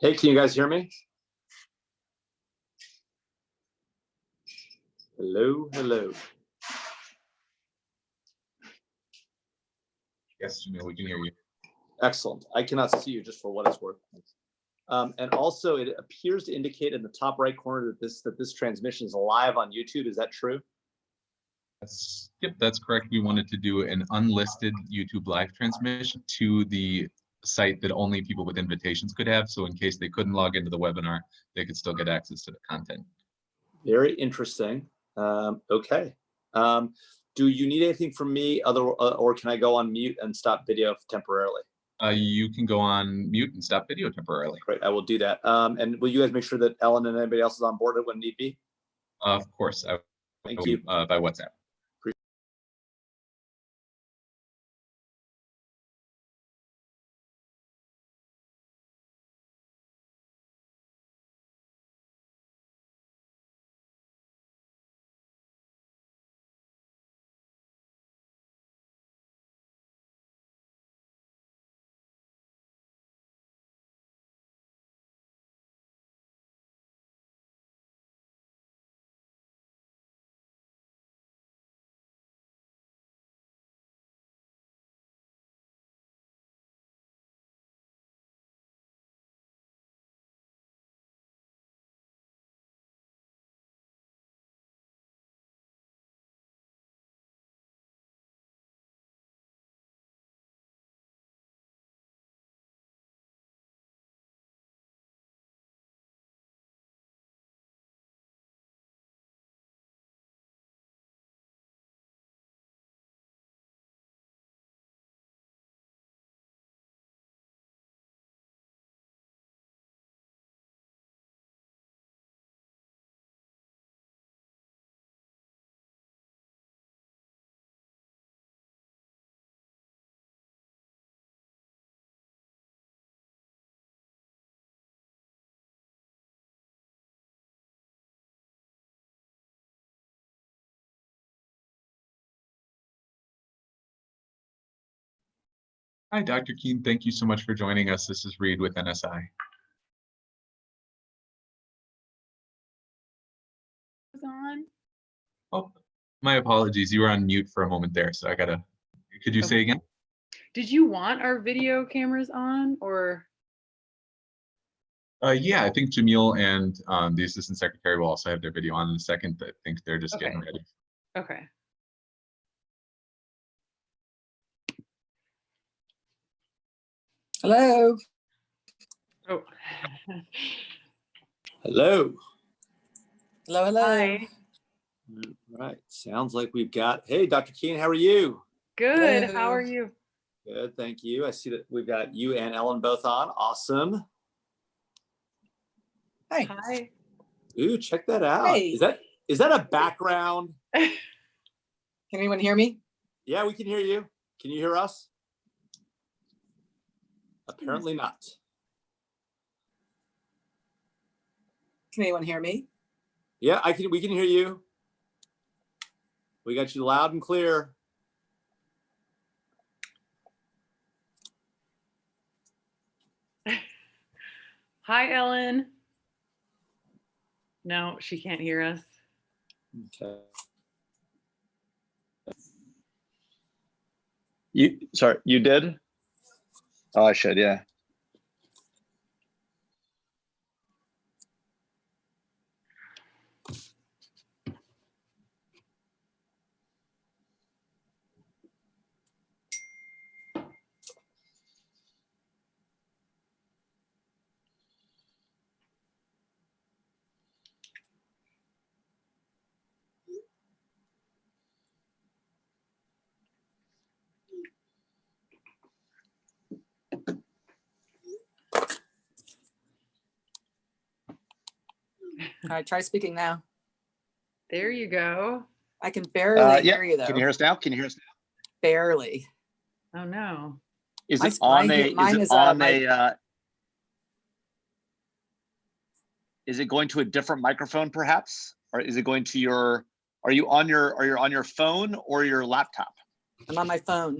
Hey, can you guys hear me? Hello, hello. Yes, Jamil, we can hear you. Excellent. I cannot see you, just for what it's worth. And also, it appears to indicate in the top right corner that this transmission is live on YouTube. Is that true? Yep, that's correct. We wanted to do an unlisted YouTube live transmission to the site that only people with invitations could have. So in case they couldn't log into the webinar, they could still get access to the content. Very interesting. Okay. Do you need anything from me, or can I go on mute and stop video temporarily? You can go on mute and stop video temporarily. Great, I will do that. And will you guys make sure that Ellen and anybody else is on board when need be? Of course. Thank you. By WhatsApp. Hi, Dr. Keen. Thank you so much for joining us. This is Reed with NSI. On. Oh, my apologies. You were on mute for a moment there, so could you say again? Did you want our video cameras on, or? Yeah, I think Jamil and the Assistant Secretary will also have their video on in a second. I think they're just getting ready. Okay. Hello. Oh. Hello. Hello, hello. Hi. All right. Sounds like we've got, hey, Dr. Keen, how are you? Good. Hello. How are you? Good, thank you. I see that we've got you and Ellen both on. Awesome. Hi. Hi. Ooh, check that out. Hey. Is that a background? Can anyone hear me? Yeah, we can hear you. Can you hear us? Apparently not. Can anyone hear me? Yeah, we can hear you. We got you loud and clear. Hi, Ellen. No, she can't hear us. Okay. You did? Oh, I should, yeah. All right, try speaking now. There you go. I can barely Yeah. hear you though. Can you hear us now? Can you hear us now? Barely. Oh no. Is Mine- it on mine- a? mine Is it is, on my- a? Is it going to a different microphone, perhaps, or is it going to your? Are you on your phone or your laptop? I'm on my phone.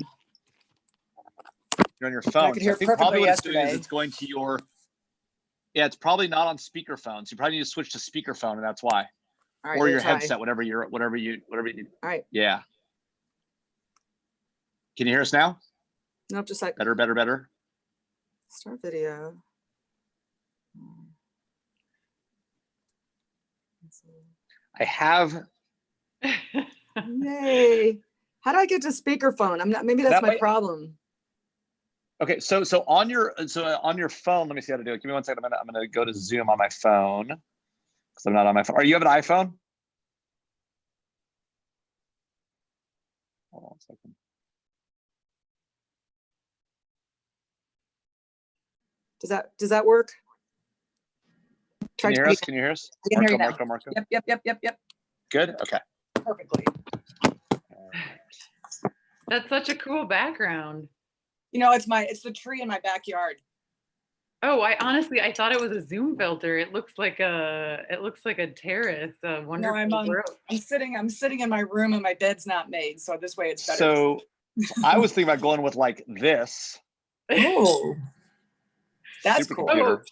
You're on your phone. could So I hear think probably perfectly what it's doing is yesterday. it's going to your. Yeah, it's probably not on speakerphone. So you probably need to switch to speakerphone, and that's why. All right, Or we'll your try. headset, whatever you. All right. Yeah. Can you hear us now? Nope, just like Better. start video. I have. Yay. How do I get to speakerphone? I'm not, maybe that's That my might- problem. Okay, so on your phone, let me see how to do it. Give me one second. I'm gonna go to Zoom on my phone because I'm not on my phone. Are you have an iPhone? Hold on a second. Does that work? Can you hear us? Can you hear us? I can hear you now. Marco. Yep. Good. Okay. Perfectly. That's such a cool background. You know, it's the tree in my backyard. Oh, I thought it was a Zoom filter. It looks like a terrace. A wonderful grove. I'm sitting in my room and my bed's not made, so this way it's better. So I was thinking about going with like this. Oh, that's cool. supercomputer.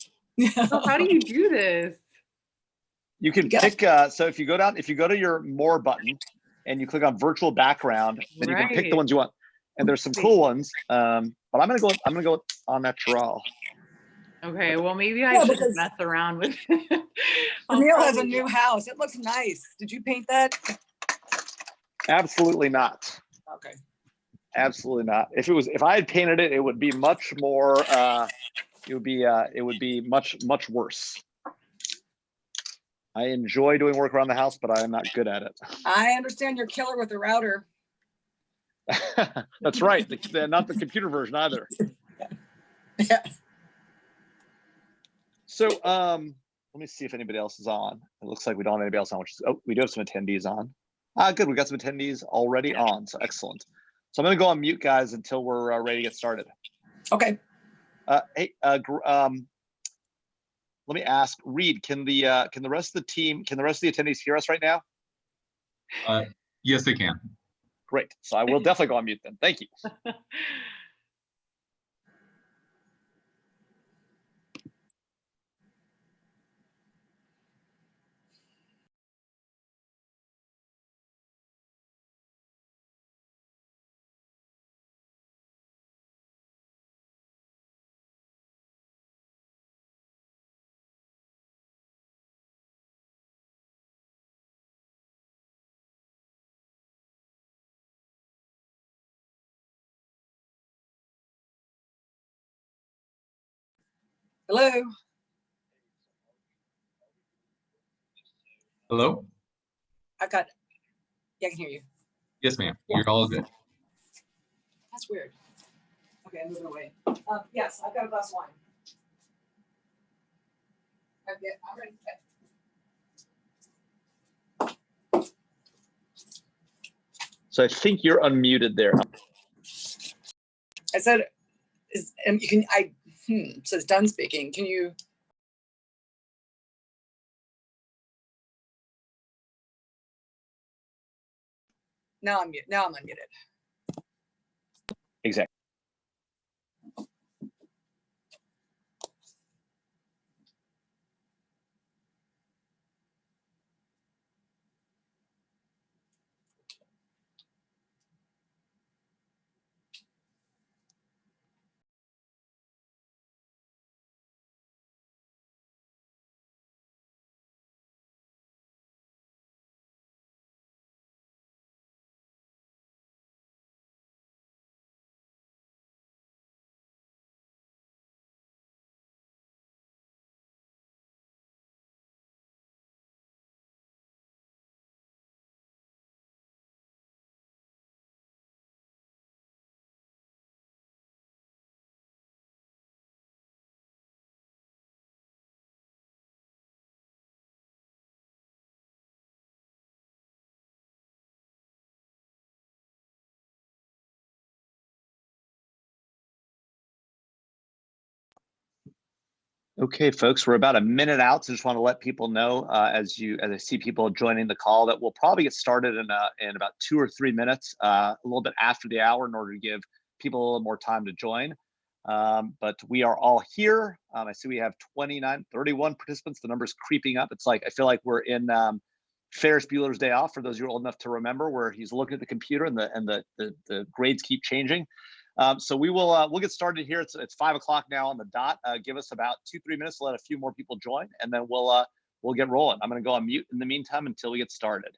So how do you do this? You can pick. So if you go to your More button and you click on Virtual Background, then you can pick the ones you want. And there's some cool ones. But I'm gonna go on natural. Okay, well maybe I should because mess around with it. Neil has a new house. It looks nice. Did you paint that? Absolutely not. Okay. Absolutely not. If I had painted it, it would be much more. It would be much worse. I enjoy doing work around the house, but I am not good at it. I understand you're killer with the router. That's right. Not the computer version either. Yeah. So let me see if anybody else is on. It looks like we don't have anybody else on, we do have some attendees on. Good, we got some attendees already on, so excellent. So I'm gonna go on mute, guys, until we're ready to get started. Okay. Hey, let me ask, Reed, can the rest of the team, can the rest of the attendees hear us right now? Yes, they can. Great, so I will definitely go on mute then, thank you. Hello. Hello? Yeah, I can hear you. Yes, ma'am. You're all good. That's weird. Okay, I'm moving away. Yes, I've got a glass of wine. I'm ready. So I think you're unmuted there. I said, it says done speaking. Can you? Now I'm unmuted. Exactly. Okay, folks, we're about a minute out, so just want to let people know as I see people joining the call that we'll probably get started in about 2 or 3 minutes, a little bit after the hour, in order to give people a little more time to join. But we are all here. I see we have 31 participants. The number's creeping up. It's like, I feel like we're in Ferris Bueller's Day Off, for those of you who are old enough to remember, where he's looking at the computer and the grades keep changing. So we'll get started here. It's 5 o'clock now on the dot. Give us about 2-3 minutes to let a few more people join, and then we'll get rolling. I'm going to go on mute in the meantime until we get started.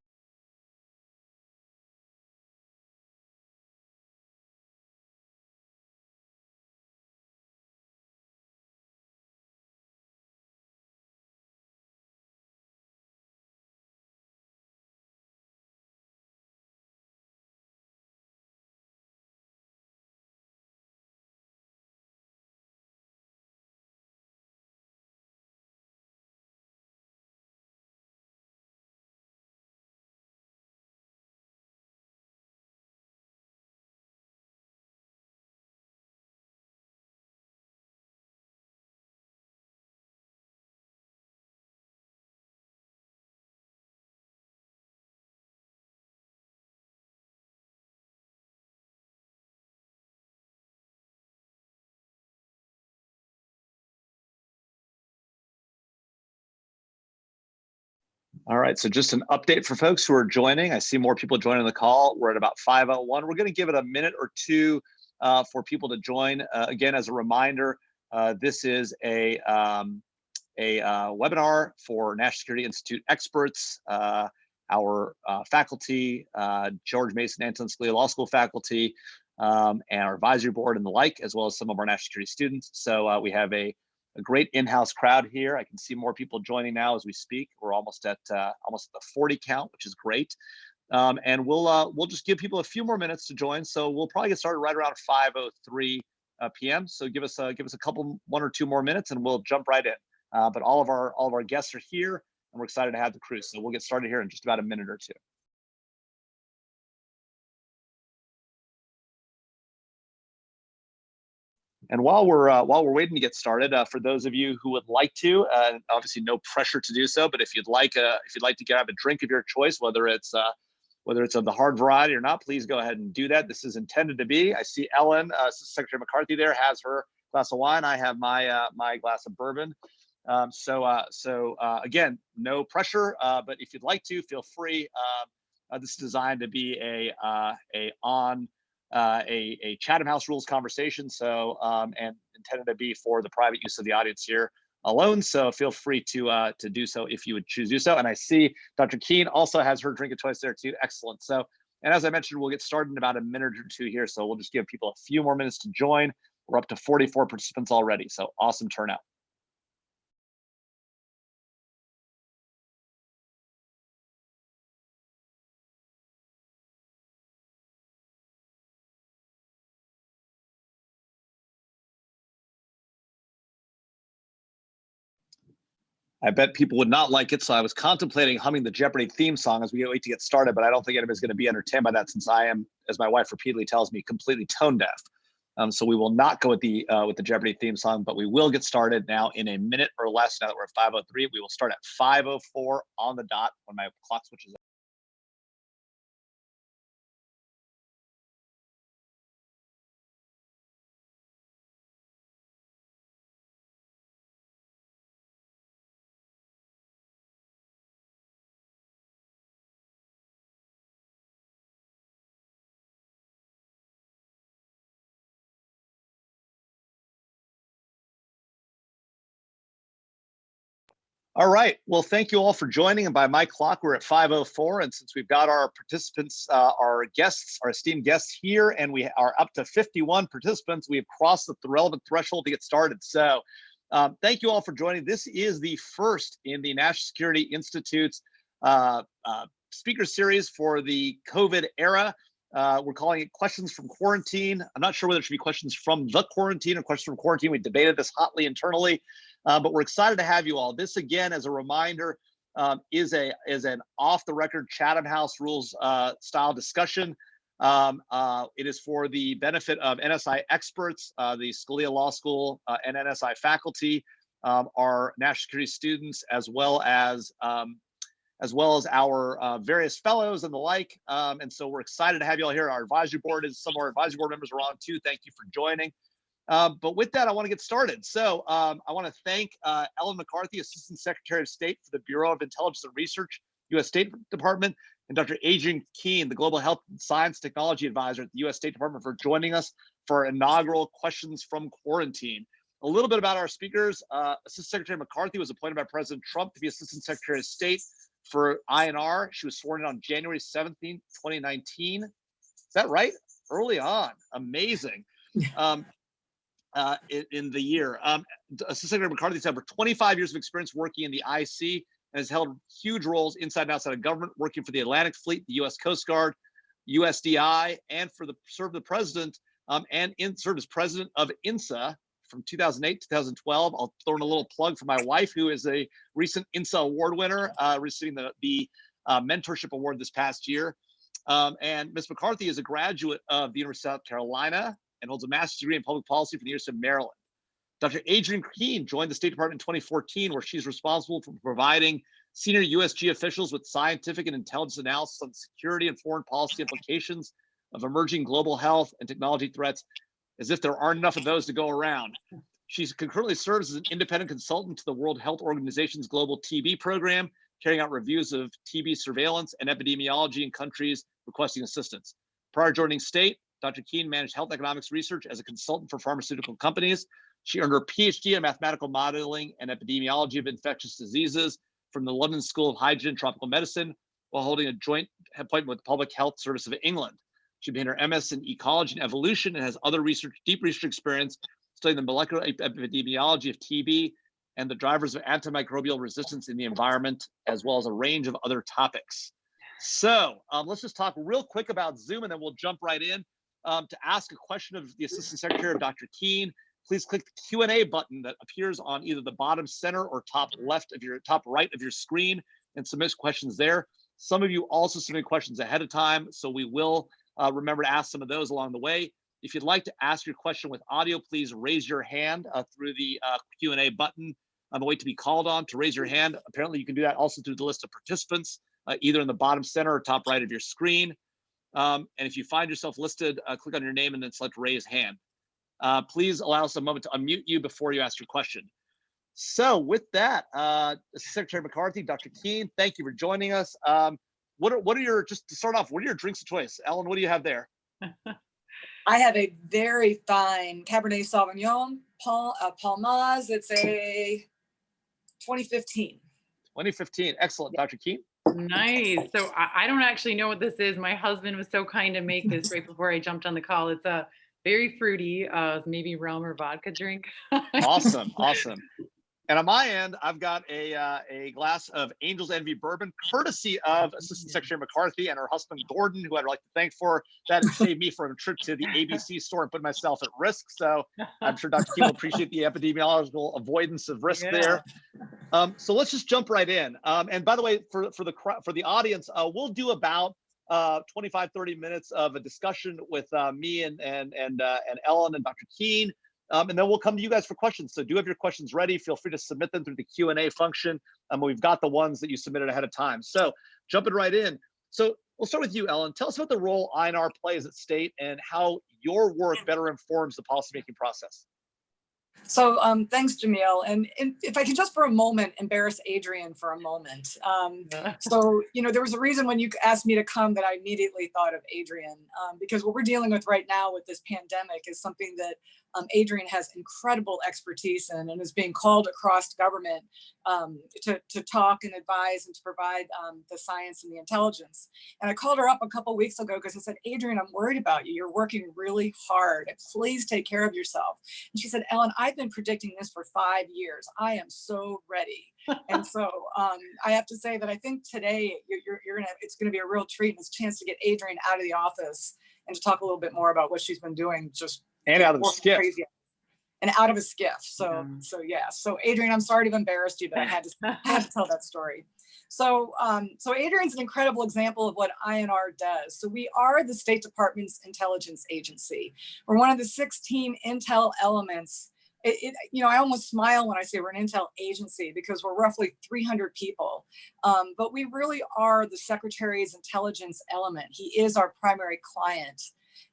All right, so just an update for folks who are joining. I see more people joining the call. We're at about 5:01. We're going to give it a minute or two for people to join. Again, as a reminder, this is a webinar for National Security Institute experts, our faculty, George Mason Antonin Scalia Law School faculty, and our advisory board and the like, as well as some of our national security students. So we have a great in-house crowd here. I can see more people joining now as we speak. We're almost at the 40 count, which is great. And we'll just give people a few more minutes to join. So we'll probably get started right around 5:03 p.m. So give us a couple, 1 or 2 more minutes, and we'll jump right in. But all of our guests are here, and we're excited to have the crew. So we'll get started here in just about a minute or two. And while we're waiting to get started, for those of you who would like to, obviously no pressure to do so, but if you'd like to have a drink of your choice, whether it's of the hard variety or not, please go ahead and do that. This is intended to be. I see Ellen, Secretary McCarthy there, has her glass of wine. I have my glass of bourbon. So again, no pressure, but if you'd like to, feel free. This is designed to be a Chatham House rules conversation, so and intended to be for the private use of the audience here alone. So feel free to do so if you would choose to do so. And I see Dr. Keen also has her drink of choice there too. Excellent. So, and as I mentioned, we'll get started in about a minute or two here. So we'll just give people a few more minutes to join. We're up to 44 participants already. So awesome turnout. I bet people would not like it, so I was contemplating humming the Jeopardy theme song as we wait to get started, but I don't think anybody's going to be entertained by that, since I am, as my wife repeatedly tells me, completely tone deaf. So we will not go with the Jeopardy theme song, but we will get started now in a minute or less. Now that we're at 5:03, we will start at 5:04 on the dot when my clock switches. All right. Well, thank you all for joining. And by my clock, we're at 5:04. And since we've got our participants, our guests, our esteemed guests here, and we are up to 51 participants, we have crossed the relevant threshold to get started. So thank you all for joining. This is the first in the National Security Institute's speaker series for the COVID era. We're calling it Questions from Quarantine. I'm not sure whether it should be questions from the quarantine or questions from quarantine. We debated this hotly internally. But we're excited to have you all. This, again, as a reminder, is an off-the-record Chatham House rules style discussion. It is for the benefit of NSI experts, the Scalia Law School and NSI faculty, our national security students, as well as our various fellows and the like. And so we're excited to have you all here. Our advisory board some of our advisory board members are on too. Thank you for joining. But with that, I want to get started. So I want to thank Ellen McCarthy, Assistant Secretary of State for the Bureau of Intelligence and Research, U.S. State Department, and Dr. Adrienne Keen, the Global Health and Science Technology Advisor at the U.S. State Department, for joining us for our inaugural Questions from Quarantine. A little bit about our speakers. Assistant Secretary McCarthy was appointed by President Trump to be Assistant Secretary of State for INR. She was sworn in on January 17th, 2019. Is that right? Early on. Amazing. In the year. Assistant Secretary McCarthy has over 25 years of experience working in the IC and has held huge roles inside and outside of government, working for the Atlantic Fleet, the U.S. Coast Guard, USDI, and served the president served as president of INSA from 2008 to 2012. I'll throw in a little plug for my wife, who is a recent INSA award winner, receiving the mentorship award this past year. And Ms. McCarthy is a graduate of the University of South Carolina and holds a master's degree in public policy from the University of Maryland. Dr. Adrienne Keen joined the State Department in 2014, where she's responsible for providing senior USG officials with scientific and intelligence analysis on security and foreign policy implications of emerging global health and technology threats, as if there aren't enough of those to go around. She concurrently serves as an independent consultant to the World Health Organization's global TB program, carrying out reviews of TB surveillance and epidemiology in countries requesting assistance. Prior to joining State, Dr. Keen managed health economics research as a consultant for pharmaceutical companies. She earned her PhD in mathematical modeling and epidemiology of infectious diseases from the London School of Hygiene and Tropical Medicine, while holding a joint appointment with the Public Health Service of England. She obtained her MS in ecology and evolution and has other deep research experience studying the molecular epidemiology of TB and the drivers of antimicrobial resistance in the environment, as well as a range of other topics. So let's just talk real quick about Zoom, and then we'll jump right in. To ask a question of the Assistant Secretary of Dr. Keen, please click the Q&A button that appears on either the bottom center or top right of your screen and submit questions there. Some of you also submit questions ahead of time, so we will remember to ask some of those along the way. If you'd like to ask your question with audio, please raise your hand through the Q&A button. Wait to be called on to raise your hand. Apparently, you can do that also through the list of participants, either in the bottom center or top right of your screen. And if you find yourself listed, click on your name and then select raise hand. Please allow us a moment to unmute you before you ask your question. So with that, Secretary McCarthy, Dr. Keen, thank you for joining us. What are your, just to start off, what are your drinks of choice? Ellen, what do you have there? I have a very fine Cabernet Sauvignon, Palmaz. It's a 2015. 2015, excellent. Dr. Keen? Nice. So I don't actually know what this is. My husband was so kind to make this right before I jumped on the call. It's a very fruity, maybe rum or vodka drink. Awesome, awesome. And on my end, I've got a glass of Angel's Envy bourbon, courtesy of Assistant Secretary McCarthy and her husband, Gordon, who I'd like to thank for that and saved me from a trip to the ABC store and put myself at risk. So I'm sure Dr. Keen will appreciate the epidemiological avoidance of risk there. So let's just jump right in. And by the way, for the audience, we'll do about 25, 30 minutes of a discussion with me and Ellen and Dr. Keen. And then we'll come to you guys for questions. So do have your questions ready. Feel free to submit them through the Q&A function. We've got the ones that you submitted ahead of time. So jumping right in. So we'll start with you, Ellen. Tell us about the role INR plays at State and how your work better informs the policymaking process. So thanks, Jamil. And if I could just for a moment embarrass Adrienne for a moment. So, there was a reason when you asked me to come that I immediately thought of Adrienne, because what we're dealing with right now with this pandemic is something that Adrienne has incredible expertise in and is being called across government to talk and advise and to provide the science and the intelligence. And I called her up a couple of weeks ago because I said, Adrienne, I'm worried about you. You're working really hard. Please take care of yourself. And she said, Ellen, I've been predicting this for 5 years. I am so ready. And so I have to say that I think today it's gonna be a real treat and it's a chance to get Adrienne out of the office and to talk a little bit more about what she's been doing and out of the skiff. Crazy. And out of a skiff. So yeah. So Adrienne, I'm sorry to have embarrassed you, but I had to tell that story. So Adrienne's an incredible example of what INR does. So we are the State Department's intelligence agency. We're one of the 16 intel elements. I almost smile when I say we're an intel agency because we're roughly 300 people, but we really are the Secretary's intelligence element. He is our primary client.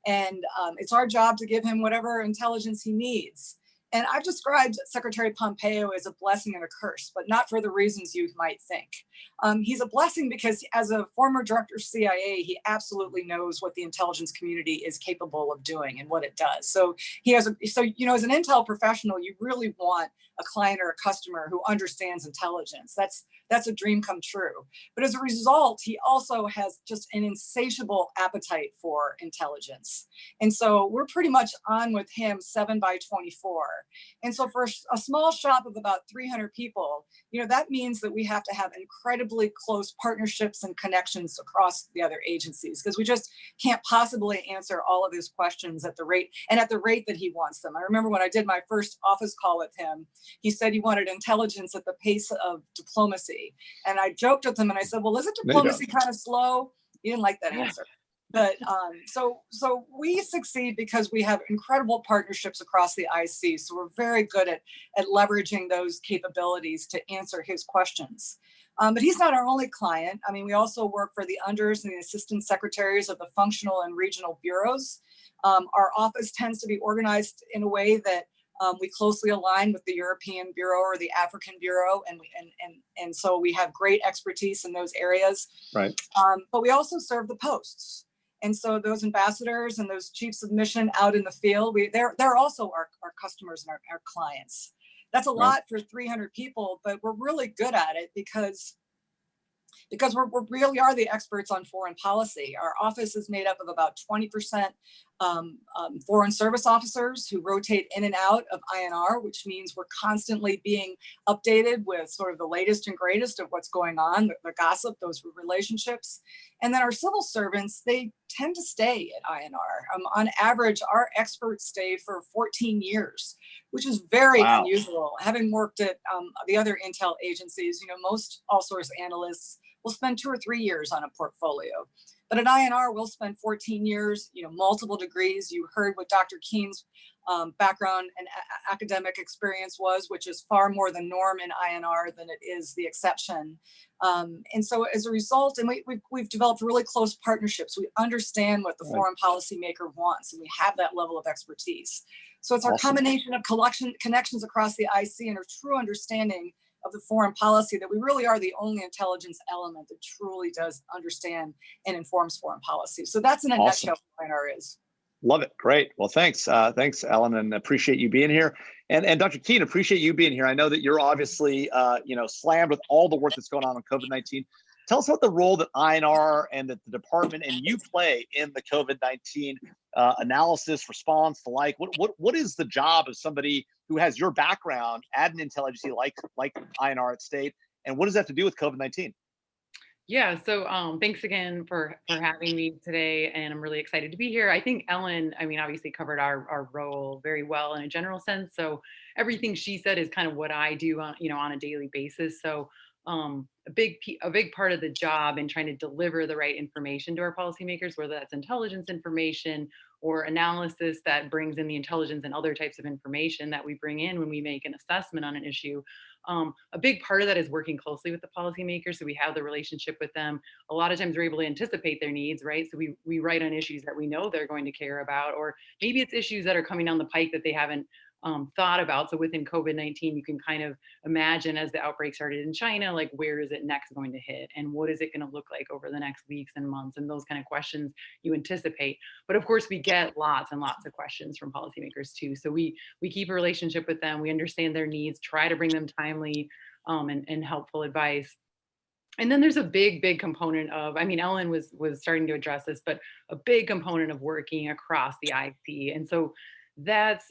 And it's our job to give him whatever intelligence he needs. And I've described Secretary Pompeo as a blessing and a curse, but not for the reasons you might think. He's a blessing because as a former director of CIA, he absolutely knows what the intelligence community is capable of doing and what it does. So he has as an intel professional, you really want a client or a customer who understands intelligence. That's a dream come true. But as a result, he also has just an insatiable appetite for intelligence. And so we're pretty much on with him 7/24. And so for a small shop of about 300 people, that means that we have to have incredibly close partnerships and connections across the other agencies, because we just can't possibly answer all of his questions at the rate that he wants them. I remember when I did my first office call with him, he said he wanted intelligence at the pace of diplomacy. And I joked with him and I said, well, isn't diplomacy kind of slow? He didn't like that answer. But so we succeed because we have incredible partnerships across the IC. So we're very good at leveraging those capabilities to answer his questions. But he's not our only client. I mean, we also work for the unders and the assistant secretaries of the functional and regional bureaus. Our office tends to be organized in a way that we closely align with the European Bureau or the African Bureau, and so we have great expertise in those areas. Right. But we also serve the posts. And so those ambassadors and those chiefs of mission out in the field, they're also our customers and our clients. That's a lot for 300 people, but we're really good at it because we really are the experts on foreign policy. Our office is made up of about 20% foreign service officers who rotate in and out of INR, which means we're constantly being updated with sort of the latest and greatest of what's going on, the gossip, those relationships. And then our civil servants, they tend to stay at INR. On average, our experts stay for 14 years, which is very unusual. Having worked at the other intel agencies, most all source analysts will spend 2 or 3 years on a portfolio. But at INR, we'll spend 14 years, multiple degrees. You heard what Dr. Keen's background and academic experience was, which is far more the norm in INR than it is the exception. And so as a result, and we've developed really close partnerships. We understand what the foreign policymaker wants, and we have that level of expertise. So it's our combination of connections across the IC and our true understanding of the foreign policy that we really are the only intelligence element that truly does understand and informs foreign policy. So that's in a nutshell what INR is. Love it. Great. Well, thanks. Thanks, Ellen, and appreciate you being here. And Dr. Keen, appreciate you being here. I know that you're obviously, slammed with all the work that's going on COVID-19. Tell us about the role that INR and that the department and you play in the COVID-19 analysis, response, the like. What is the job of somebody who has your background at an intel agency like INR at State, and what does that have to do with COVID-19? Yeah, so thanks again for having me today, and I'm really excited to be here. I think Ellen, obviously covered our role very well in a general sense. So everything she said is kind of what I do on a daily basis. So a big part of the job in trying to deliver the right information to our policymakers, whether that's intelligence information or analysis that brings in the intelligence and other types of information that we bring in when we make an assessment on an issue. A big part of that is working closely with the policymakers. So we have the relationship with them. A lot of times we're able to anticipate their needs, right? So we write on issues that we know they're going to care about, or maybe it's issues that are coming down the pike that they haven't thought about. So within COVID-19, you can kind of imagine as the outbreak started in China, like where is it next going to hit? And what is it going to look like over the next weeks and months? And those kind of questions you anticipate. But of course, we get lots and lots of questions from policymakers too. So we keep a relationship with them. We understand their needs, try to bring them timely and helpful advice. And then there's a big component of, Ellen was starting to address this, but a big component of working across the IC. And so that's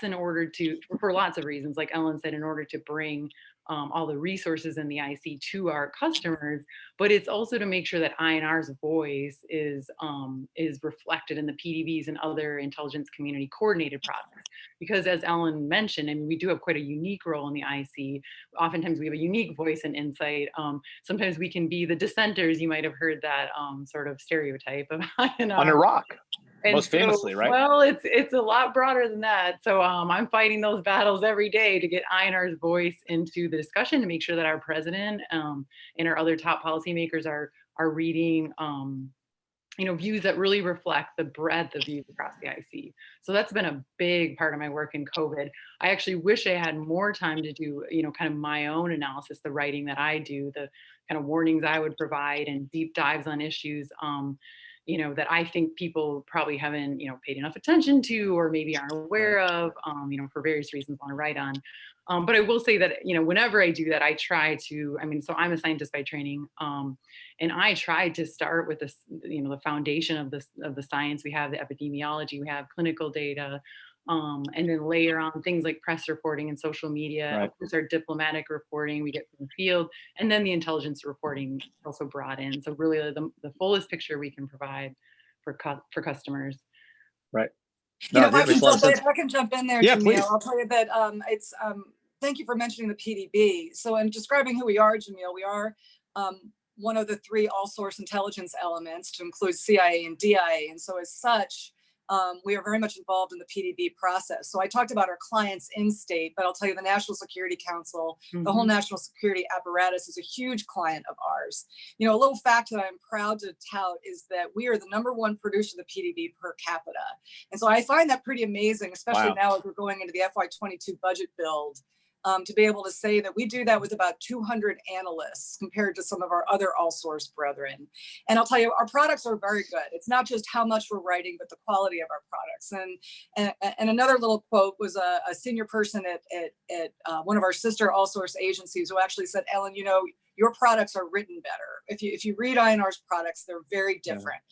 in order to, for lots of reasons, like Ellen said, in order to bring all the resources in the IC to our customers, but it's also to make sure that INR's voice is reflected in the PDVs and other intelligence community coordinated projects. Because as Ellen mentioned, we do have quite a unique role in the IC. Oftentimes we have a unique voice and insight. Sometimes we can be the dissenters. You might have heard that sort of stereotype of INR. On Iraq. And most famously, right? Well, it's a lot broader than that. So I'm fighting those battles every day to get INR's voice into the discussion, to make sure that our president and our other top policymakers are reading views that really reflect the breadth of views across the IC. So that's been a big part of my work in COVID. I actually wish I had more time to do, kind of my own analysis, the writing that I do, the kind of warnings I would provide and deep dives on issues, that I think people probably haven't, paid enough attention to, or maybe aren't aware of, for various reasons want to write on. But I will say that, whenever I do that, I try to, so I'm a scientist by training. And I tried to start with this, the foundation of the science. We have the epidemiology, we have clinical data, and then layer on things like press reporting and social media. Right. Of course, our diplomatic reporting we get from the field, and then the intelligence reporting also brought in. So really, the fullest picture we can provide for customers. Right. You know, No, if I can jump in there, Yeah, Jamil, please. I'll tell you that thank you for mentioning the PDB. So in describing who we are, Jamil, we are one of the 3 all-source intelligence elements to include CIA and DIA. And so as such, we are very much involved in the PDB process. So I talked about our clients in state, but I'll tell you the National Security Council, the whole national security apparatus is a huge client of ours. A little fact that I'm proud to tout is that we are the #1 producer of the PDB per capita. And so I find that pretty amazing, especially now as we're going into the FY22 budget build. To be able to say that we do that with about 200 analysts compared to some of our other all-source brethren. And I'll tell you, our products are very good. It's not just how much we're writing, but the quality of our products. And another little quote was a senior person at one of our sister all-source agencies who actually said, Ellen, your products are written better. If you read INR's products, they're very different.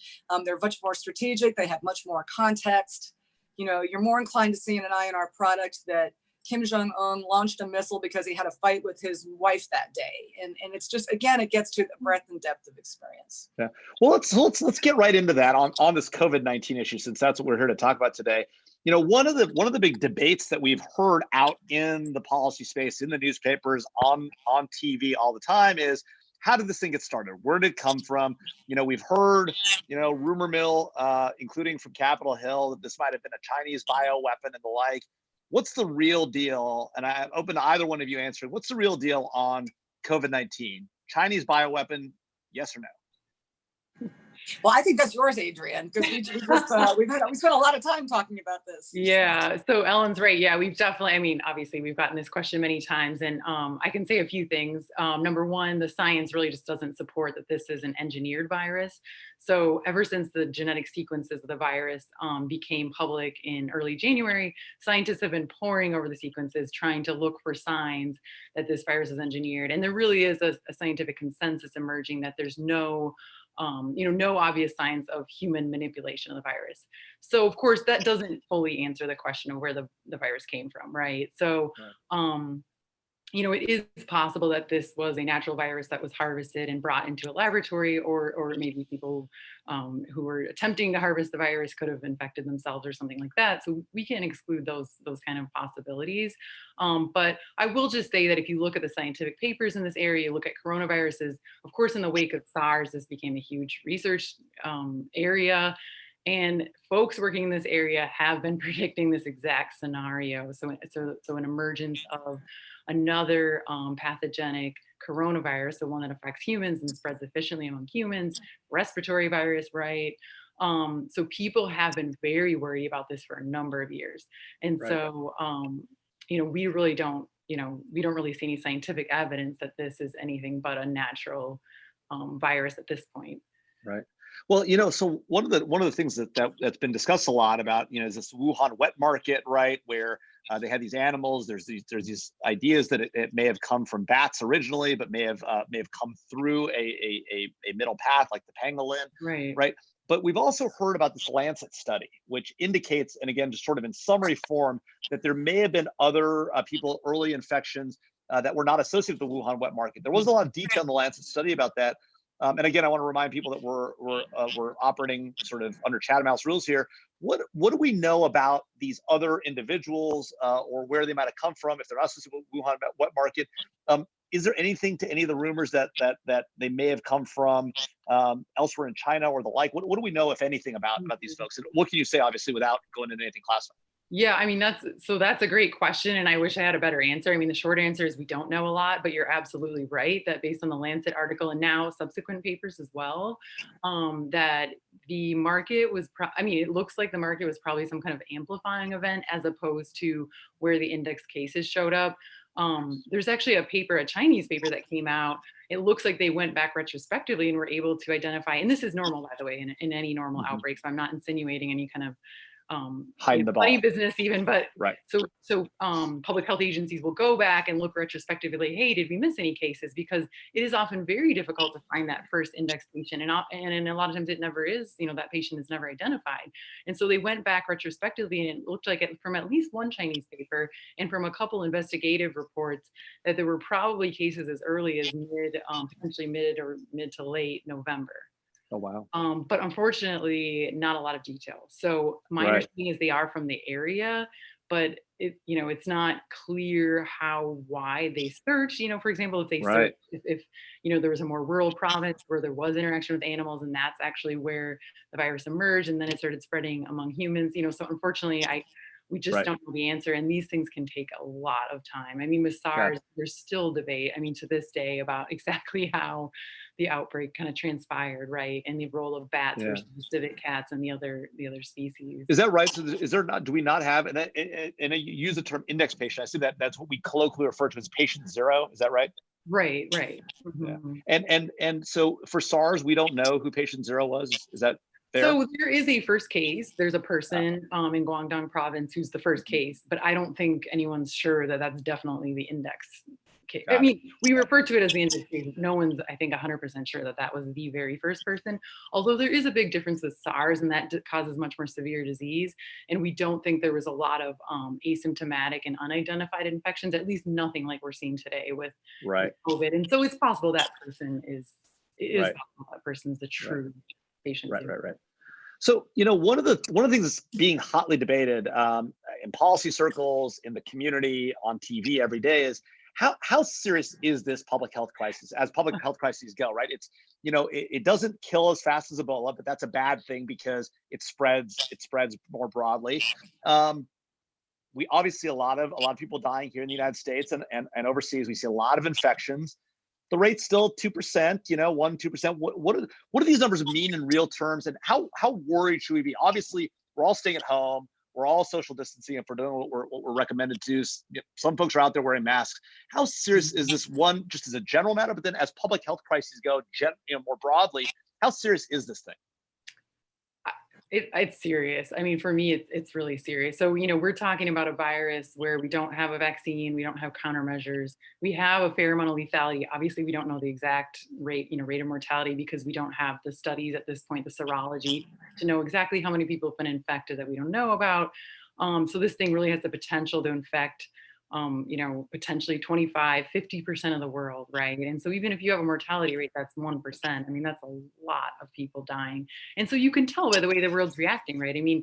They're much more strategic. They have much more context. You're more inclined to see in an INR product that Kim Jong-un launched a missile because he had a fight with his wife that day. And it's just, again, it gets to the breadth and depth of experience. Yeah. Well, let's get right into that on this COVID-19 issue, since that's what we're here to talk about today. One of the big debates that we've heard out in the policy space, in the newspapers, on TV all the time is, how did this thing get started? Where did it come from? We've heard, rumor mill, including from Capitol Hill, that this might have been a Chinese bioweapon and the like. What's the real deal? And I'm open to either one of you answering. What's the real deal on COVID-19? Chinese bioweapon, yes or no? Well, I think that's yours, Adrienne, because we spent a lot of time talking about this. Yeah, so Ellen's right. Yeah, we've definitely, obviously we've gotten this question many times, and I can say a few things. Number one, the science really just doesn't support that this is an engineered virus. So ever since the genetic sequences of the virus became public in early January, scientists have been poring over the sequences, trying to look for signs that this virus is engineered. And there really is a scientific consensus emerging that there's no obvious signs of human manipulation of the virus. So of course that doesn't fully answer the question of where the virus came from, right? So, it is possible that this was a natural virus that was harvested and brought into a laboratory, or maybe people who were attempting to harvest the virus could have infected themselves or something like that. So we can't exclude those kind of possibilities. But I will just say that if you look at the scientific papers in this area, look at coronaviruses, of course, in the wake of SARS, this became a huge research area. And folks working in this area have been predicting this exact scenario. So an emergence of another pathogenic coronavirus, the one that affects humans and spreads efficiently among humans, respiratory virus, right? So people have been very worried about this for a number of years. And so, we really don't, we don't really see any scientific evidence that this is anything but a natural virus at this point. Right. Well, so one of the things that's been discussed a lot about, is this Wuhan wet market, right? Where they had these animals. There's these ideas that it may have come from bats originally, but may have come through a middle path like the pangolin, right? But we've also heard about this Lancet study, which indicates, and again, just sort of in summary form, that there may have been other early infections that were not associated with the Wuhan wet market. There wasn't a lot of detail in the Lancet study about that. And again, I want to remind people that we're operating sort of under Chatham House rules here. What do we know about these other individuals or where they might have come from, if they're not associated with Wuhan wet market? Is there anything to any of the rumors that they may have come from elsewhere in China or the like? What do we know, if anything, about these folks? And what can you say, obviously, without going into anything classified? Yeah, I mean, that's a great question. And I wish I had a better answer. I mean, the short answer is we don't know a lot, but you're absolutely right that based on the Lancet article and now subsequent papers as well, that the market was, I mean, it looks like the market was probably some kind of amplifying event as opposed to where the index cases showed up. There's actually a paper, a Chinese paper that came out. It looks like they went back retrospectively and were able to identify, and this is normal, by the way, in any normal Mhm. outbreak. So I'm not insinuating any kind of Hiding the funny ball. business even, but Right. so public health agencies will go back and look retrospectively, hey, did we miss any cases? Because it is often very difficult to find that first index patient, and a lot of times it never is, that patient is never identified. And so they went back retrospectively, and it looked like from at least one Chinese paper and from a couple investigative reports that there were probably cases as early as potentially mid to late November. Oh, wow. But unfortunately, not a lot of detail. So my Right. understanding is they are from the area, but it's not clear how wide they search. For example, if they search, Right. if there was a more rural province where there was interaction with animals, and that's actually where the virus emerged, and then it started spreading among humans. So unfortunately, we just Right. don't know the answer, and these things can take a lot of time. I mean, with SARS, there's still debate. I mean, to this day about exactly how the outbreak kind of transpired, right? And the role of bats Yeah. versus civet cats and the other species. Is that right? So is there not, do we not have, and you use the term index patient, I see that's what we colloquially refer to as patient zero. Is that right? Right. Yeah. Mhm. And so for SARS, we don't know who patient zero was. Is that fair? So there is a first case. There's a person in Guangdong province who's the first case, but I don't think anyone's sure that that's definitely the index case. I mean, we refer to it as the index case. No one's, I think, 100% sure that that was the very first person. Although there is a big difference with SARS, and that causes much more severe disease. And we don't think there was a lot of asymptomatic and unidentified infections, at least nothing like we're seeing today with COVID. And so it's possible that person Right. possible that person's the true patient. Right. So, one of the things that's being hotly debated in policy circles, in the community, on TV every day is how serious is this public health crisis, as public health crises go, right? It's, it doesn't kill as fast as Ebola, but that's a bad thing because it spreads more broadly. We obviously see a lot of people dying here in the United States and overseas. We see a lot of infections. The rate's still 2%, 1-2%. What do these numbers mean in real terms, and how worried should we be? Obviously, we're all staying at home. We're all social distancing, if we're doing what we're recommended to do. Some folks are out there wearing masks. How serious is this, one, just as a general matter, but then as public health crises go, more broadly, how serious is this thing? It's serious. I mean, for me, it's really serious. So, we're talking about a virus where we don't have a vaccine, we don't have countermeasures, we have a fair amount of lethality. Obviously, we don't know the exact rate of mortality because we don't have the studies at this point, the serology, to know exactly how many people have been infected that we don't know about. So this thing really has the potential to infect potentially 25-50% of the world, right? And so even if you have a mortality rate that's 1%, I mean, that's a lot of people dying. And so you can tell by the way the world's reacting, right? I mean,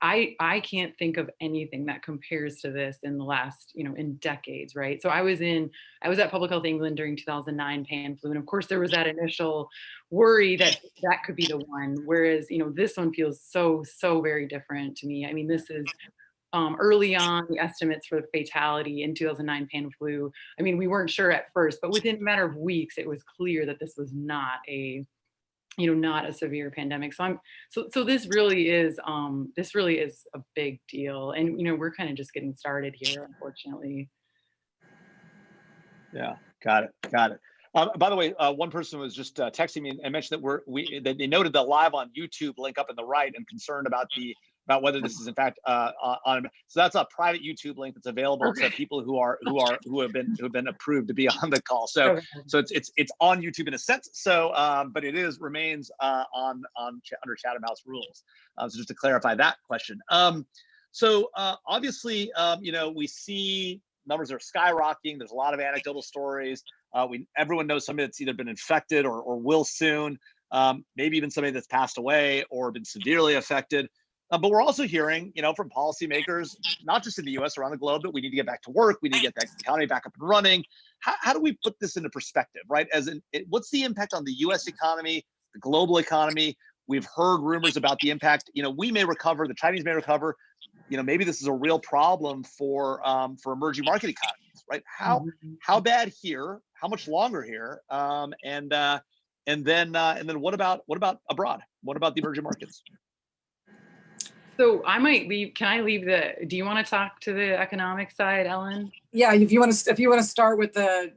I can't think of anything that compares to this in the last, in decades, right? So I was at Public Health England during 2009 pan flu, and of course there was that initial worry that could be the one, whereas this one feels so very different to me. I mean, this is early on, the estimates for the fatality in 2009 pan flu, I mean, we weren't sure at first, but within a matter of weeks, it was clear that this was not a severe pandemic. So this really is a big deal. And, we're kind of just getting started here, unfortunately. Yeah, got it. By the way, one person was just texting me and mentioned that they noted the live on YouTube link up in the right and concerned about whether this is in fact on. So that's a private YouTube link that's available to people who have been approved to be on the call. So it's on YouTube in a sense. So but it remains under Chatham House rules. So just to clarify that question. So obviously we see numbers are skyrocketing. There's a lot of anecdotal stories. Everyone knows somebody that's either been infected or will soon, maybe even somebody that's passed away or been severely affected. But we're also hearing, from policymakers, not just in the U.S., around the globe, that we need to get back to work. We need to get that economy back up and running. How do we put this into perspective, right? What's the impact on the U.S. economy, the global economy? We've heard rumors about the impact. We may recover, the Chinese may recover. maybe this is a real problem for emerging market economies, right? How bad here? How much longer here? And then what about abroad? What about the emerging markets? So I might leave. Can I leave do you want to talk to the economic side, Ellen? Yeah, if you want to start with the.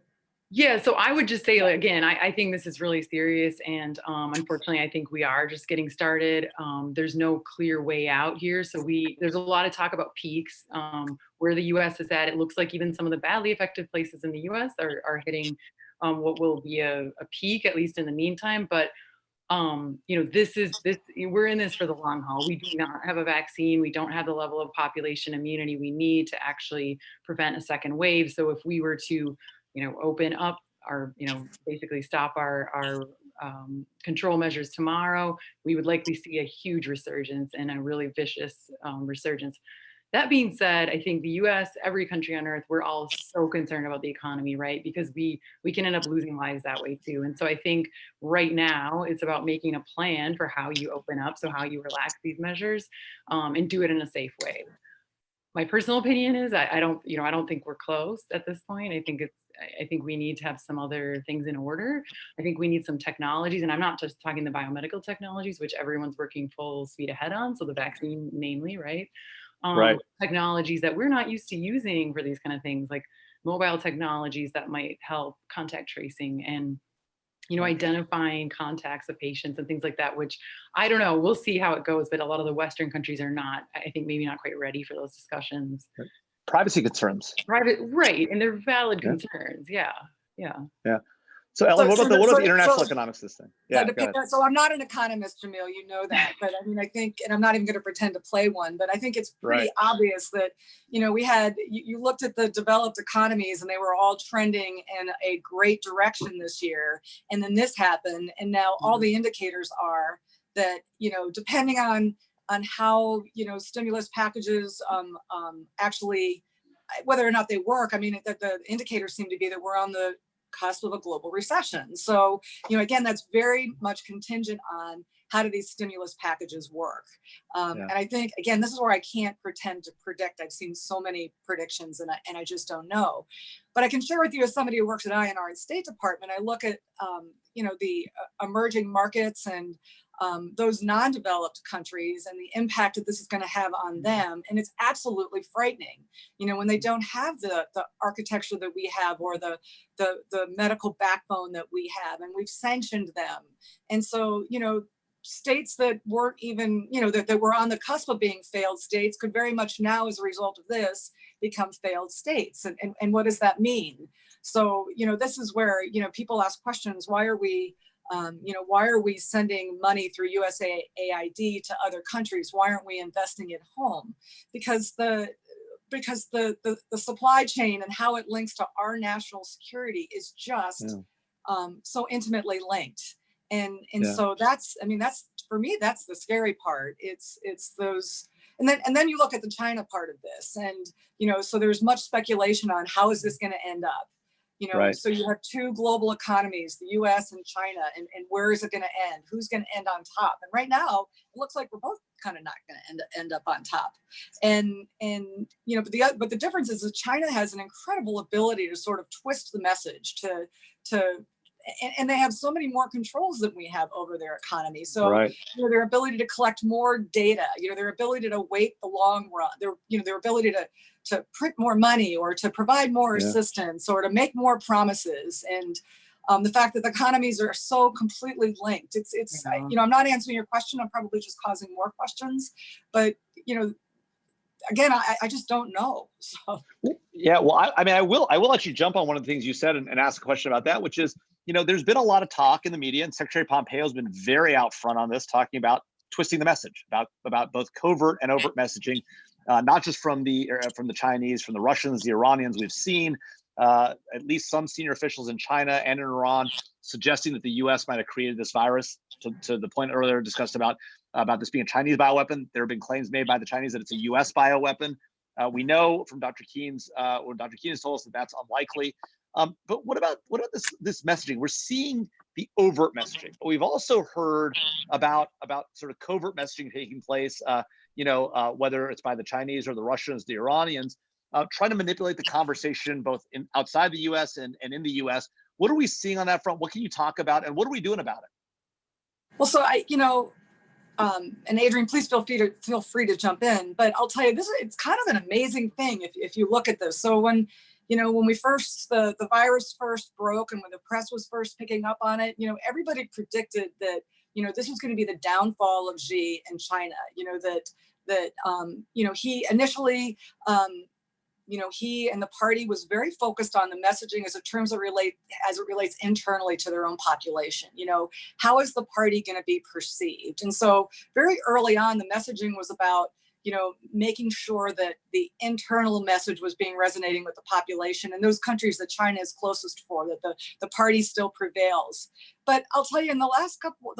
Yeah, so I would just say, like, again, I think this is really serious, and unfortunately, I think we are just getting started. There's no clear way out here, so there's a lot of talk about peaks. Where the U.S. is at, it looks like even some of the badly affected places in the U.S. are hitting what will be a peak, at least in the meantime. But we're in this for the long haul. We do not have a vaccine. We don't have the level of population immunity we need to actually prevent a second wave. So if we were to open up our, basically stop our control measures tomorrow, we would likely see a huge resurgence and a really vicious resurgence. That being said, I think the US, every country on earth, we're all so concerned about the economy, right? Because we can end up losing lives that way too. And so I think right now it's about making a plan for how you open up, so how you relax these measures, and do it in a safe way. My personal opinion is I don't think we're close at this point. I think we need to have some other things in order. I think we need some technologies, and I'm not just talking the biomedical technologies, which everyone's working full speed ahead on. So the vaccine, namely, right? Right. Technologies that we're not used to using for these kind of things, like mobile technologies that might help contact tracing and identifying contacts of patients and things like that, which I don't know, we'll see how it goes, but a lot of the Western countries are not, I think, maybe not quite ready for those discussions. Privacy concerns. Right, and they're valid concerns. Yeah. So Ellen, what about the international economics of this thing? Yeah, so I'm not an economist, Jamil, you know that, but I mean, I think, and I'm not even going to pretend to play one, but I think it's pretty obvious that, we had, you looked at the developed economies and they were all trending in a great direction this year. And then this happened. And now all the indicators are that, depending on how, stimulus packages actually, whether or not they work, I mean, the indicators seem to be that we're on the cusp of a global recession. So, again, that's very much contingent on how do these stimulus packages work. And I think, again, this is where I can't pretend to predict. I've seen so many predictions and I just don't know. But I can share with you, as somebody who works at INR and State Department, I look at, the emerging markets and those non-developed countries and the impact that this is going to have on them. And it's absolutely frightening, when they don't have the architecture that we have or the medical backbone that we have, and we've sanctioned them. And so, states that weren't even, that were on the cusp of being failed states could very much now, as a result of this, become failed states. And what does that mean? So, this is where, people ask questions. Why are we sending money through USAID to other countries? Why aren't we investing at home? Because the supply chain and how it links to our national security is just so intimately linked. And so that's for me, that's the scary part. It's those, and then you look at the China part of this, and so there's much speculation on how is this going to end up. So you have two global economies, the US and China, and where is it going to end? Who's going to end on top? And right now, it looks like we're both kind of not going to end up on top. But the difference is that China has an incredible ability to sort of twist the message and they have so many more controls than we have over their economy. So their ability to collect more data, their ability to wait the long run, their ability to print more money or to provide more assistance or to make more promises. And the fact that the economies are so completely linked. I'm not answering your question. I'm probably just causing more questions, but again, I just don't know. So. Yeah, well, I will actually jump on one of the things you said and ask a question about that, which is, there's been a lot of talk in the media, and Secretary Pompeo has been very out front on this, talking about twisting the message, about both covert and overt messaging, not just from the Chinese, from the Russians, the Iranians. We've seen at least some senior officials in China and in Iran suggesting that the U.S. might have created this virus, to the point earlier discussed about this being a Chinese bioweapon. There have been claims made by the Chinese that it's a U.S. bioweapon. We know from Dr. Keen's, or Dr. Keen has told us that that's unlikely. But what about this messaging? We're seeing the overt messaging, but we've also heard about sort of covert messaging taking place. whether it's by the Chinese or the Russians, the Iranians, trying to manipulate the conversation both outside the U.S. and in the U.S. What are we seeing on that front? What can you talk about, and what are we doing about it? Well, so and Adrienne, please feel free to jump in. But I'll tell you, it's kind of an amazing thing if you look at this. So when we first the virus first broke and when the press was first picking up on it, everybody predicted that this was going to be the downfall of Xi in China. He initially. He and the party was very focused on the messaging as it relates internally to their own population. How is the party going to be perceived? And so very early on, the messaging was about, making sure that the internal message was resonating with the population and those countries that China is closest for, that the party still prevails. But I'll tell you, in the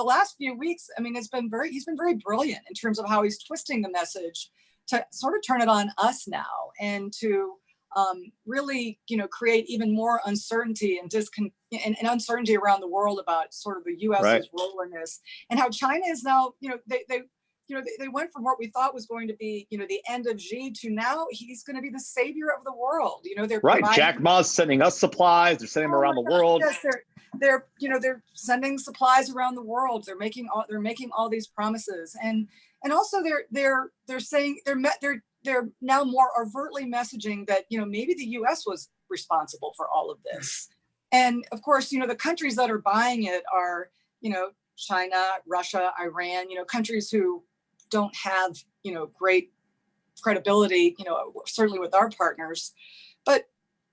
last few weeks, he's been very brilliant in terms of how he's twisting the message to sort of turn it on us now and to really, create even more uncertainty and uncertainty around the world about sort of the U.S.'s role in this, and how China is now, they went from what we thought was going to be, the end of Xi to now he's going to be the savior of the world. They're Jack Ma's sending us supplies. They're sending them around the world. Yes, they're sending supplies around the world. They're making all these promises, and also they're saying they're now more overtly messaging that maybe the U.S. was responsible for all of this, and of course the countries that are buying it are China, Russia, Iran, countries who don't have great credibility, certainly with our partners, but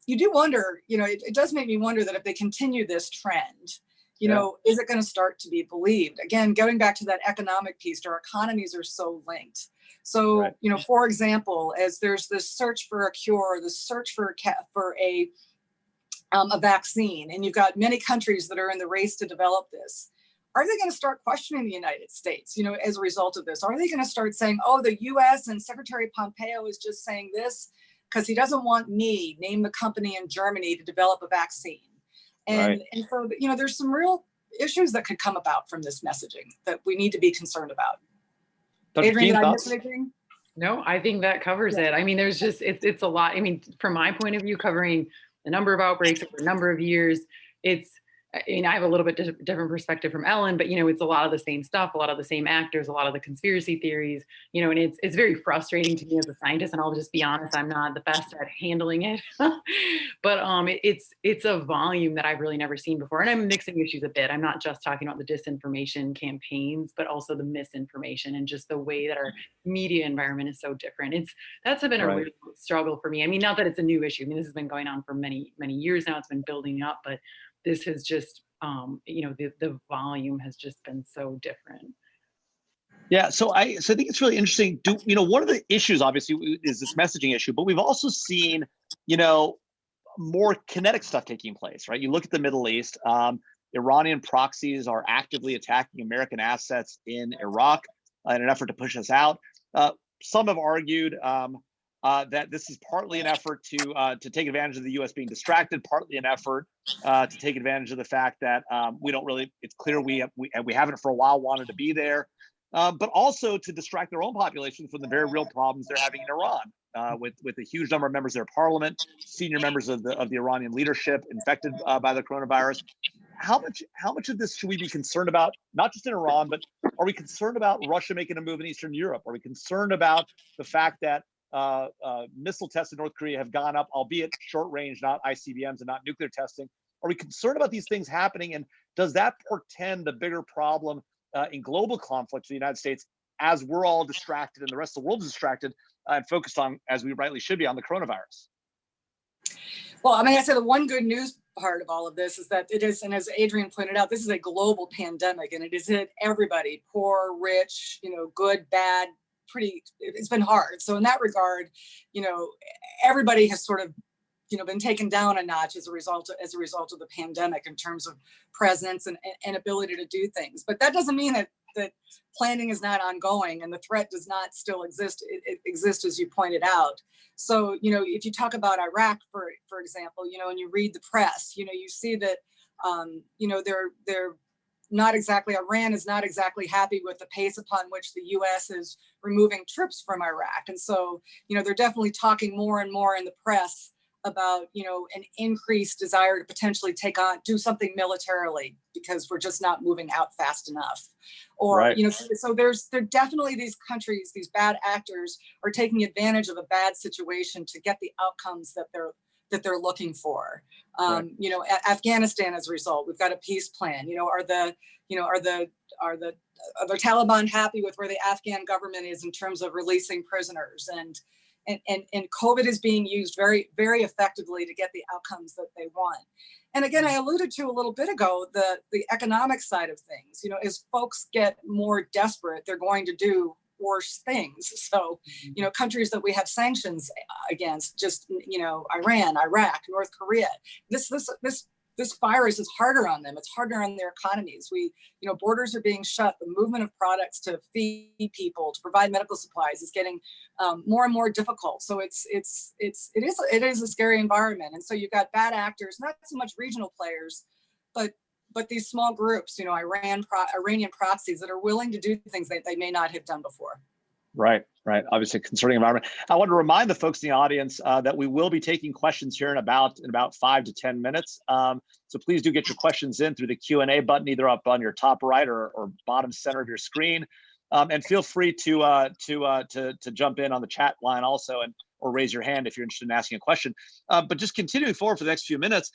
you do wonder, it does make me wonder that if they continue this trend, is it going to start to be believed? Again, going back to that economic piece, our economies are so linked. So, for example, as there's this search for a cure, the search for a vaccine, and you've got many countries that are in the race to develop this, are they going to start questioning the United States, as a result of this? Are they going to start saying, oh, the U.S. and Secretary Pompeo is just saying this because he doesn't want me, name the company in Germany, to develop a vaccine? And so, there's some real issues that could come about from this messaging that we need to be concerned about. Adrienne, did I miss anything? No, I think that covers it. There's just, it's a lot. From my point of view, covering the number of outbreaks over a number of years, I have a little bit different perspective from Ellen, but it's a lot of the same stuff, a lot of the same actors, a lot of the conspiracy theories, and it's very frustrating to me as a scientist. And I'll just be honest, I'm not the best at handling it, but it's a volume that I've really never seen before. And I'm mixing issues a bit. I'm not just talking about the disinformation campaigns, but also the misinformation and just the way that our media environment is so different. That's been a real struggle for me. Not that it's a new issue. This has been going on for many, many years now. It's been building up, but this has just, the volume has just been so different. Yeah, so I think it's really interesting. One of the issues, obviously, is this messaging issue, but we've also seen, more kinetic stuff taking place, right? You look at the Middle East, Iranian proxies are actively attacking American assets in Iraq in an effort to push us out. Some have argued that this is partly an effort to take advantage of the U.S. being distracted, partly an effort to take advantage of the fact that it's clear we haven't for a while wanted to be there, but also to distract their own population from the very real problems they're having in Iran, with a huge number of members of their parliament, senior members of the Iranian leadership infected by the coronavirus. How much of this should we be concerned about, not just in Iran, but are we concerned about Russia making a move in Eastern Europe? Are we concerned about the fact that missile tests in North Korea have gone up, albeit short range, not ICBMs and not nuclear testing? Are we concerned about these things happening? And does that portend a bigger problem in global conflict in the United States as we're all distracted and the rest of the world is distracted and focused on, as we rightly should be, on the coronavirus? Well, I said the one good news part of all of this is that it is, and as Adrienne pointed out, this is a global pandemic and it has hit everybody, poor, rich, good, bad, it's been hard. So in that regard, everybody has sort of, been taken down a notch as a result of the pandemic in terms of presence and ability to do things. But that doesn't mean that planning is not ongoing and the threat does not still exist. It exists, as you pointed out. So, if you talk about Iraq, for example, and you read the press, you see that, they're Iran is not exactly happy with the pace upon which the US is removing troops from Iraq. And so, they're definitely talking more and more in the press about, an increased desire to potentially do something militarily because we're just not moving out fast enough. Or, Right. so there definitely these countries, these bad actors are taking advantage of a bad situation to get the outcomes that they're looking for. Right. Afghanistan as a result, we've got a peace plan. Are the Taliban happy with where the Afghan government is in terms of releasing prisoners? And COVID is being used very, very effectively to get the outcomes that they want. And again, I alluded to a little bit ago, the economic side of things. As folks get more desperate, they're going to do worse things. So, countries that we have sanctions against, just, Iran, Iraq, North Korea, this virus is harder on them. It's harder on their economies. Borders are being shut. The movement of products to feed people, to provide medical supplies is getting more and more difficult. So it is a scary environment. And so you've got bad actors, not so much regional players, but these small groups, Iranian proxies that are willing to do things that they may not have done before. Right. Obviously, concerning environment. I want to remind the folks in the audience that we will be taking questions here in about 5 to 10 minutes. So please do get your questions in through the Q&A button, either up on your top right or bottom center of your screen. And feel free to jump in on the chat line also, or raise your hand if you're interested in asking a question. But just continuing forward for the next few minutes,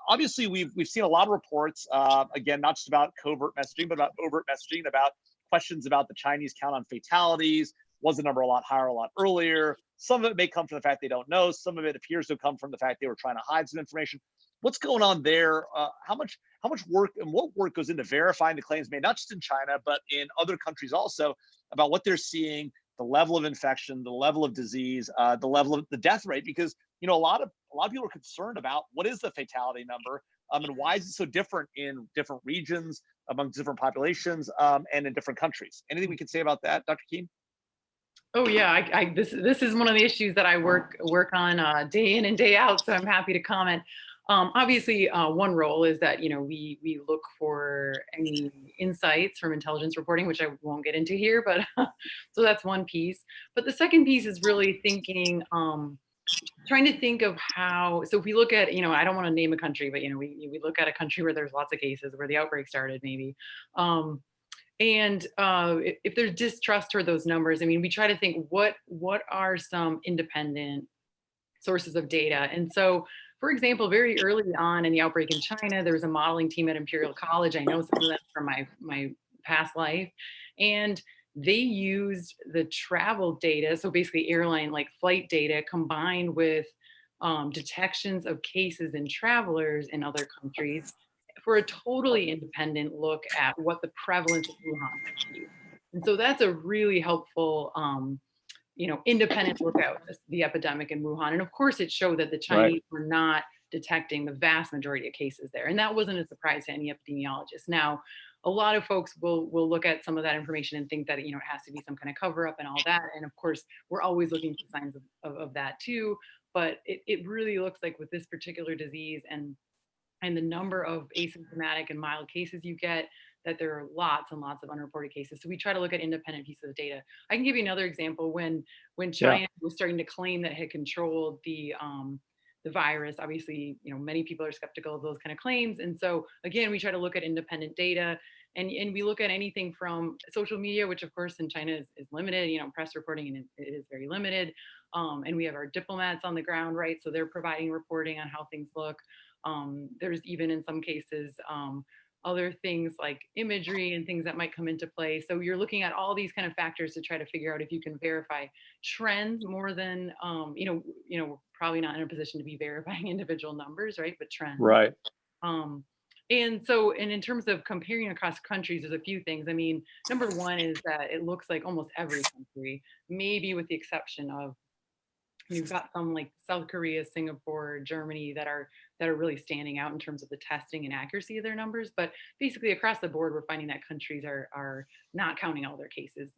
obviously we've seen a lot of reports, again, not just about covert messaging, but about overt messaging, about questions about the Chinese count on fatalities. Was the number a lot higher, a lot earlier? Some of it may come from the fact they don't know. Some of it appears to come from the fact they were trying to hide some information. What's going on there? How much work and what work goes into verifying the claims made, not just in China, but in other countries also, about what they're seeing, the level of infection, the level of disease, the level of the death rate? Because a lot of people are concerned about what is the fatality number, and why is it so different in different regions, among different populations, and in different countries. Anything we can say about that, Dr. Keen? Oh yeah, this is one of the issues that I work on day in and day out. So I'm happy to comment. Obviously, one role is that we look for any insights from intelligence reporting, which I won't get into here, but so that's one piece. But the second piece is really thinking, trying to think of how. So if we look at, I don't want to name a country, but we look at a country where there's lots of cases, where the outbreak started, maybe. And if there's distrust toward those numbers, we try to think what are some independent sources of data. And so, for example, very early on in the outbreak in China, there was a modeling team at Imperial College. I know some of them from my past life, and they used the travel data, so basically airline flight data, combined with detections of cases in travelers in other countries, for a totally independent look at what the prevalence of Wuhan might be. And so that's a really helpful, independent look at the epidemic in Wuhan. And of course, it showed that the Chinese were not detecting the vast majority of cases there. And that wasn't a surprise to any epidemiologist. Now, a lot of folks will look at some of that information and think that, it has to be some kind of cover up and all that. And of course, we're always looking for signs of that too. But it really looks like with this particular disease and the number of asymptomatic and mild cases you get, that there are lots and lots of unreported cases. So we try to look at independent pieces of data. I can give you another example. When China was starting to claim that it had controlled the virus, obviously, many people are skeptical of those kind of claims. And so again, we try to look at independent data, and we look at anything from social media, which of course in China is limited, press reporting, and it is very limited. And we have our diplomats on the ground, right? So they're providing reporting on how things look. There's even in some cases, other things like imagery and things that might come into play. So you're looking at all these kind of factors to try to figure out if you can verify trends more than, we're probably not in a position to be verifying individual numbers, right? But trends. Right. And in terms of comparing across countries, there's a few things. Number one is that it looks like almost every country, maybe with the exception of, you've got some like South Korea, Singapore, Germany that are really standing out in terms of the testing and accuracy of their numbers. But basically across the board, we're finding that countries are not counting all their cases,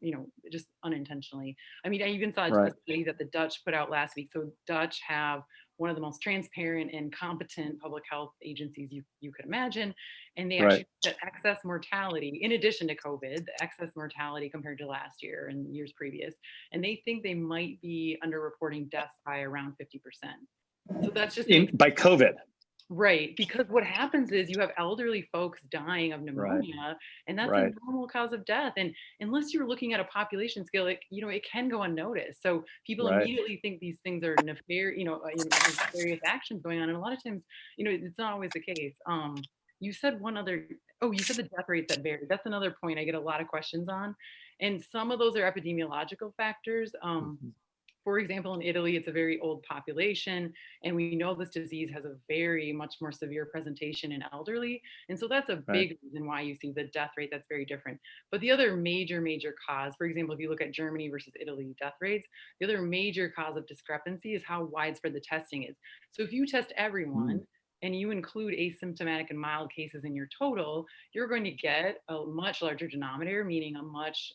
just unintentionally. I even saw a study that the Dutch put out last week. So Dutch have one of the most transparent and competent public health agencies you could imagine. And they Right. actually looked at excess mortality, in addition to COVID, the excess mortality compared to last year and years previous. And they think they might be underreporting deaths by around 50%. So that's just By COVID. right, because what happens is you have elderly folks dying of pneumonia, and that's Right. a normal cause of death. And unless you're looking at a population scale, like, it can go unnoticed. So people Right. immediately think these things are nefarious, there's nefarious actions going on. And a lot of times, it's not always the case. You said you said the death rates that vary. That's another point I get a lot of questions on. And some of those are epidemiological factors. For example, in Italy, it's a very old population, and we know this disease has a very much more severe presentation in elderly. And so that's a big reason why you see the death rate that's very different. But the other major cause, for example, if you look at Germany versus Italy death rates, the other major cause of discrepancy is how widespread the testing is. So if you test everyone, and you include asymptomatic and mild cases in your total, you're going to get a much larger denominator, meaning a much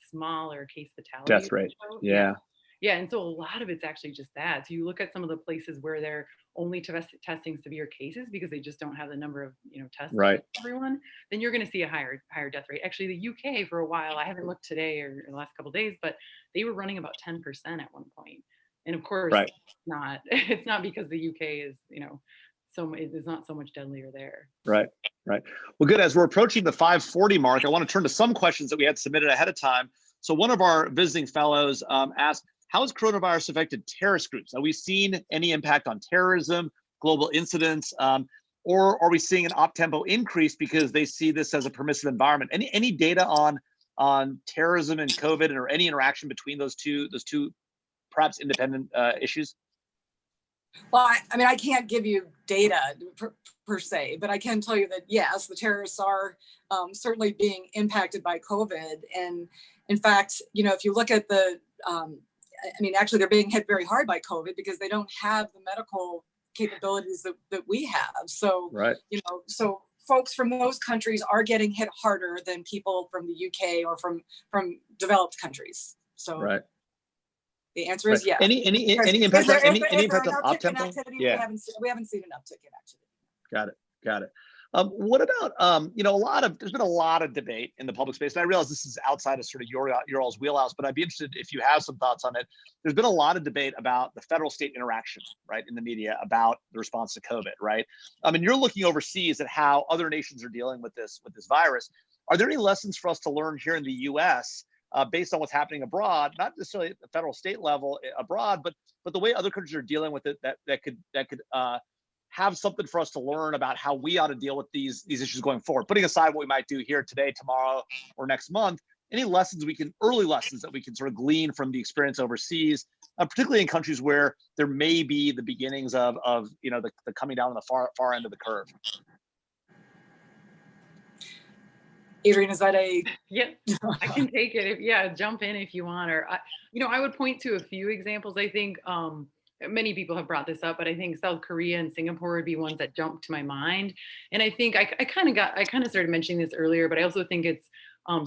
smaller case fatality Death rate. ratio. Yeah, and so a lot of it's actually just that. So you look at some of the places where they're only testing severe cases because they just don't have the number of tests Right. for everyone, then you're going to see a higher death rate. Actually, the UK for a while, I haven't looked today or in the last couple of days, but they were running about 10% at one point. And of course, Right. it's not because the UK is it's not so much deadlier there. Right. Well, good. As we're approaching the 5:40 mark, I want to turn to some questions that we had submitted ahead of time. So one of our visiting fellows asked, how has coronavirus affected terrorist groups? Have we seen any impact on terrorism, global incidents, or are we seeing an op-tempo increase because they see this as a permissive environment? Any data on terrorism and COVID, or any interaction between those two perhaps independent issues? Well, I can't give you data per se, but I can tell you that yes, the terrorists are certainly being impacted by COVID. And in fact, if you look at the actually, they're being hit very hard by COVID because they don't have the medical capabilities that we have. So, so folks from those countries are getting hit harder than people from the UK or from developed countries. So, the answer is yes. Any impact on op-tempo? Yeah, we haven't seen an uptick in activity. Got it. What about there's been a lot of debate in the public space, and I realize this is outside of sort of your all's wheelhouse, but I'd be interested if you have some thoughts on it. There's been a lot of debate about the federal state interaction, right, in the media about the response to COVID, right? You're looking overseas at how other nations are dealing with this virus. Are there any lessons for us to learn here in the U.S. Based on what's happening abroad, not necessarily at the federal state level abroad, but the way other countries are dealing with it that could have something for us to learn about how we ought to deal with these issues going forward, putting aside what we might do here today, tomorrow, or next month? Any early lessons that we can sort of glean from the experience overseas, particularly in countries where there may be the beginnings of the coming down on the far end of the curve? Adrienne, is that Yeah, I can take it. Jump in if you want. Or I would point to a few examples. I think many people have brought this up, but I think South Korea and Singapore would be ones that jump to my mind. And I think I kind of started mentioning this earlier, but I also think it's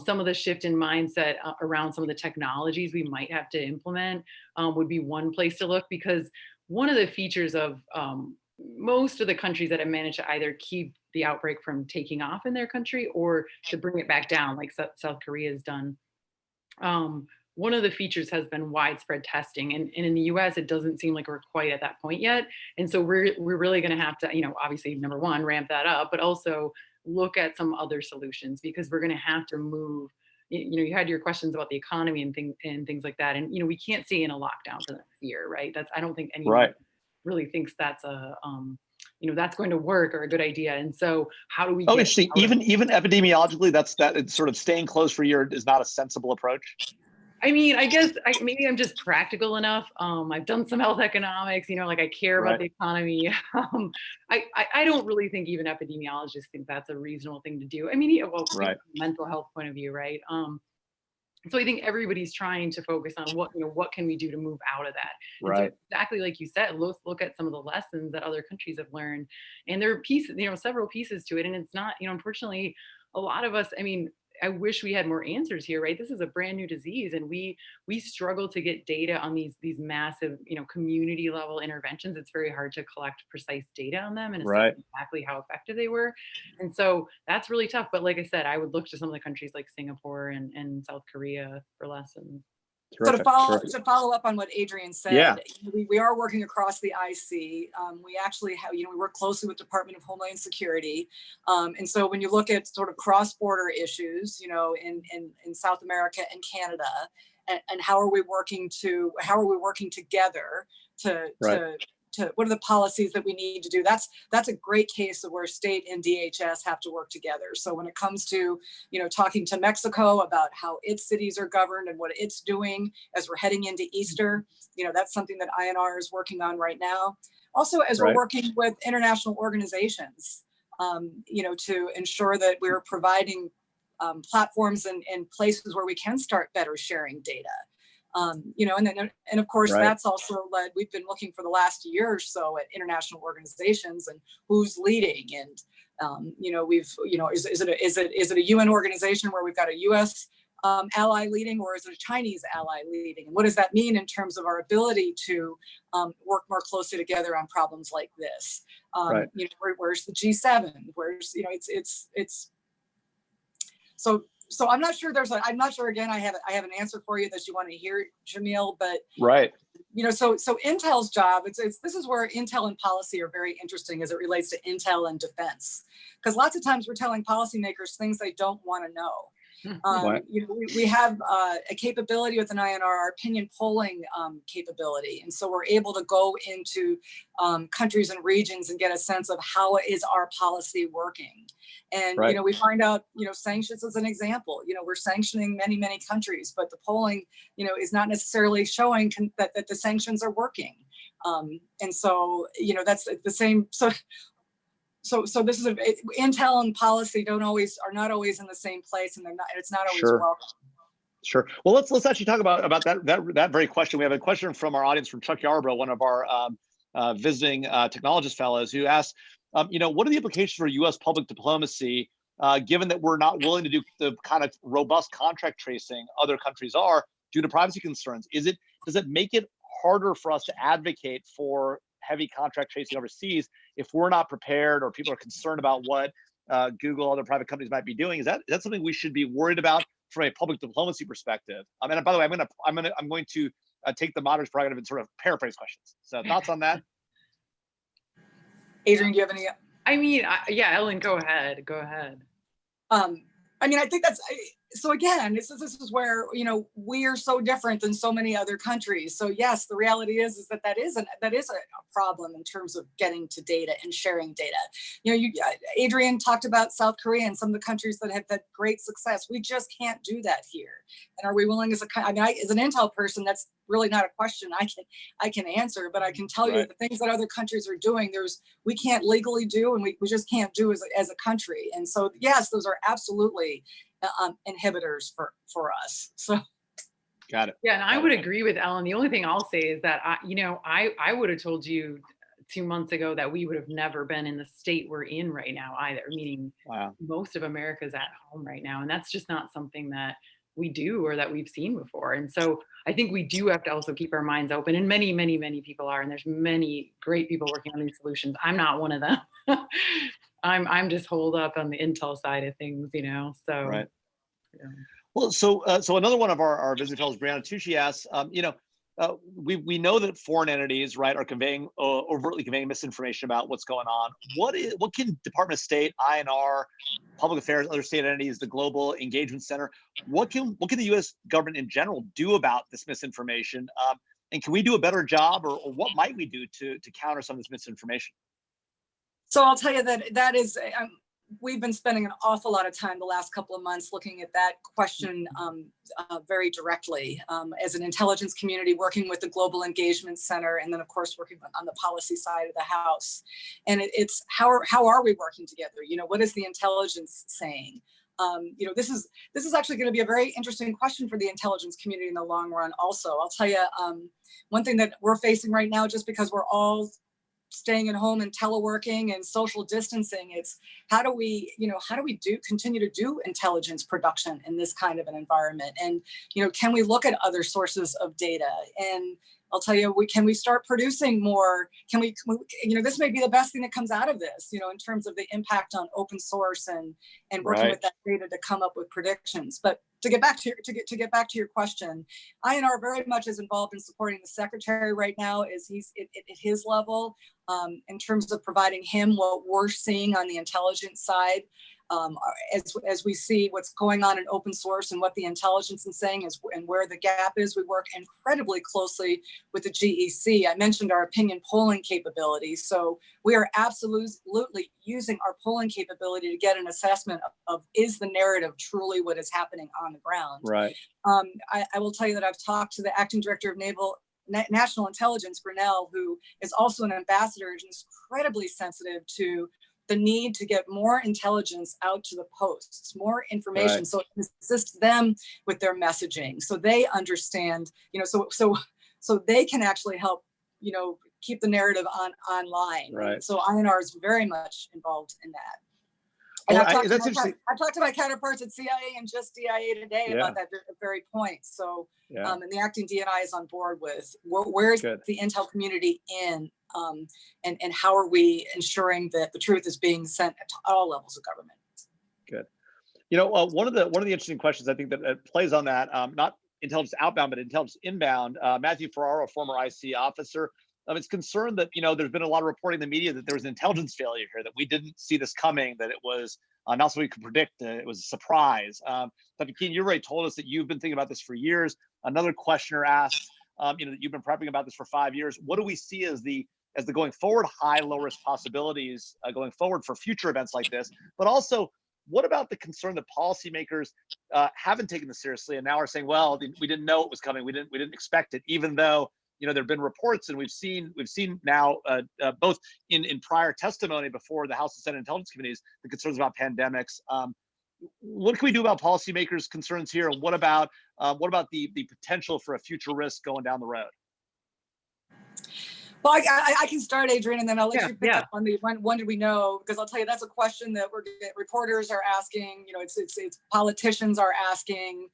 some of the shift in mindset around some of the technologies we might have to implement would be one place to look, because one of the features of most of the countries that have managed to either keep the outbreak from taking off in their country or to bring it back down, like South Korea has done. One of the features has been widespread testing, and in the US, it doesn't seem like we're quite at that point yet. And so we're really going to have to, obviously, number one, ramp that up, but also look at some other solutions, because we're going to have to move. You had your questions about the economy and things like that, and we can't see in a lockdown for the next year, right? I don't think anyone really thinks that's that's going to work or a good idea. And so how do we interesting. Even epidemiologically, that it's sort of staying closed for a year is not a sensible approach. I guess maybe I'm just practical enough. I've done some health economics, I care about the economy. I don't really think even epidemiologists think that's a reasonable thing to do. From a mental health point of view, right? So I think everybody's trying to focus on what can we do to move out of that. Right. So exactly like you said, let's look at some of the lessons that other countries have learned, and there are pieces, several pieces to it. And it's not, unfortunately, a lot of us. I wish we had more answers here, right? This is a brand new disease, and we struggle to get data on these massive, community level interventions. It's very hard to collect precise data on them and assess Right. exactly how effective they were. And so that's really tough. But like I said, I would look to some of the countries like Singapore and South Korea for lessons. So to Terrific. follow up on what Adrienne said, Yeah. we are working across the IC. We actually have, we work closely with Department of Homeland Security. And so when you look at sort of cross-border issues, in South America and Canada, and how are we working together to what are the policies that we need to do? That's a great case of where state and DHS have to work together. So when it comes to, talking to Mexico about how its cities are governed and what it's doing as we're heading into Easter, that's something that INR is working on right now. Also, as we're working with international organizations, to ensure that we're providing platforms and places where we can start better sharing data. And of course, that's also led, we've been looking for the last year or so at international organizations and who's leading. And, is it a UN organization where we've got a US ally leading, or is it a Chinese ally leading? And what does that mean in terms of our ability to work more closely together on problems like this? Where's the G7? Where's, So I'm not sure I'm not sure, again, I have an answer for you that you want to hear, Jamil, but so Intel's job, this is where Intel and policy are very interesting as it relates to Intel and defense, because lots of times we're telling policymakers things they don't want to know. We have a capability with an INR, our opinion polling capability. And so we're able to go into countries and regions and get a sense of how is our policy working. And, we find out, sanctions as an example, we're sanctioning many, many countries, but the polling, is not necessarily showing that the sanctions are working. And so, that's the same. So this is Intel and policy are not always in the same place, and it's not always welcome. Sure. Well, let's actually talk about that very question. We have a question from our audience from Chuck Yarbrough, one of our visiting technologist fellows, who asked, what are the implications for U.S. public diplomacy, given that we're not willing to do the kind of robust contract tracing other countries are due to privacy concerns? Does it make it harder for us to advocate for heavy contract tracing overseas if we're not prepared, or people are concerned about what Google, other private companies might be doing? Is that something we should be worried about from a public diplomacy perspective? And by the way, I'm going to take the moderator's prerogative and sort of paraphrase questions. So thoughts on that? Adrienne, do you have any? I mean, yeah, Ellen, go ahead. I think that's, so again, this is where, we are so different than so many other countries. So yes, the reality is that is a problem in terms of getting to data and sharing data. Adrienne talked about South Korea and some of the countries that have had great success. We just can't do that here. And are we willing as as an Intel person, that's really not a question I can answer, but I can tell you the things that other countries are doing, we can't legally do, and we just can't do as a country. And so, yes, those are absolutely inhibitors for us. So. Got it. Yeah, and I would agree with Ellen. The only thing I'll say is that I would have told you 2 months ago that we would have never been in the state we're in right now either, meaning most of America's at home right now. And that's just not something that we do or that we've seen before. And so I think we do have to also keep our minds open, and many, many, many people are, and there's many great people working on these solutions. I'm not one of them. I'm just holed up on the Intel side of things, so. Right. Yeah. Well, so another one of our visiting fellows, Brianna Tucci, asks, we know that foreign entities, are overtly conveying misinformation about what's going on. What can Department of State, INR, Public Affairs, other state entities, the Global Engagement Center, what can the U.S. government in general do about this misinformation? And can we do a better job, or what might we do to counter some of this misinformation? So I'll tell you that is, we've been spending an awful lot of time the last couple of months looking at that question very directly as an intelligence community, working with the Global Engagement Center, and then of course working on the policy side of the house. And it's how are we working together? What is the intelligence saying? This is actually going to be a very interesting question for the intelligence community in the long run. Also, I'll tell you one thing that we're facing right now, just because we're all staying at home and teleworking and social distancing. It's how do we continue to do intelligence production in this kind of an environment? And, can we look at other sources of data? And I'll tell you, can we start producing more? This may be the best thing that comes out of this, in terms of the impact on open source and working with that data to come up with predictions. But to get back to your question, INR very much is involved in supporting the secretary right now as he's at his level, in terms of providing him what we're seeing on the intelligence side. As we see what's going on in open source and what the intelligence is saying and where the gap is, we work incredibly closely with the GEC. I mentioned our opinion polling capabilities. So we are absolutely using our polling capability to get an assessment of is the narrative truly what is happening on the ground. Right. I will tell you that I've talked to the acting director of National Intelligence, Grinnell, who is also an ambassador and is incredibly sensitive to the need to get more intelligence out to the posts, more information, so it can assist them with their messaging, so they understand, so they can actually help, keep the narrative online. Right. So INR is very much involved in that. And Well, I've talked to my counterparts at CIA and just DIA today about that very point. So, and the acting DNI is on board with where's the intel community in, and how are we ensuring that the truth is being sent at all levels of government. Good. One of the interesting questions I think that plays on that, not intelligence outbound, but intelligence inbound. Matthew Ferraro, a former IC officer, is concerned that there's been a lot of reporting in the media that there was an intelligence failure here, that we didn't see this coming, that it was not something we could predict, it was a surprise. Dr. Keen, you already told us that you've been thinking about this for years. Another questioner asked, that you've been prepping about this for 5 years. What do we see as the going forward high, low risk possibilities going forward for future events like this? But also, what about the concern that policymakers haven't taken this seriously and now are saying, well, we didn't know it was coming, we didn't expect it, even though there have been reports, and we've seen now both in prior testimony before the House and Senate Intelligence Committees, the concerns about pandemics. What can we do about policymakers' concerns here, and what about the potential for a future risk going down the road? Well, I can start, Adrienne, and then I'll let you pick up on the when did we know? Because I'll tell you, that's a question that reporters are asking. It's politicians are asking.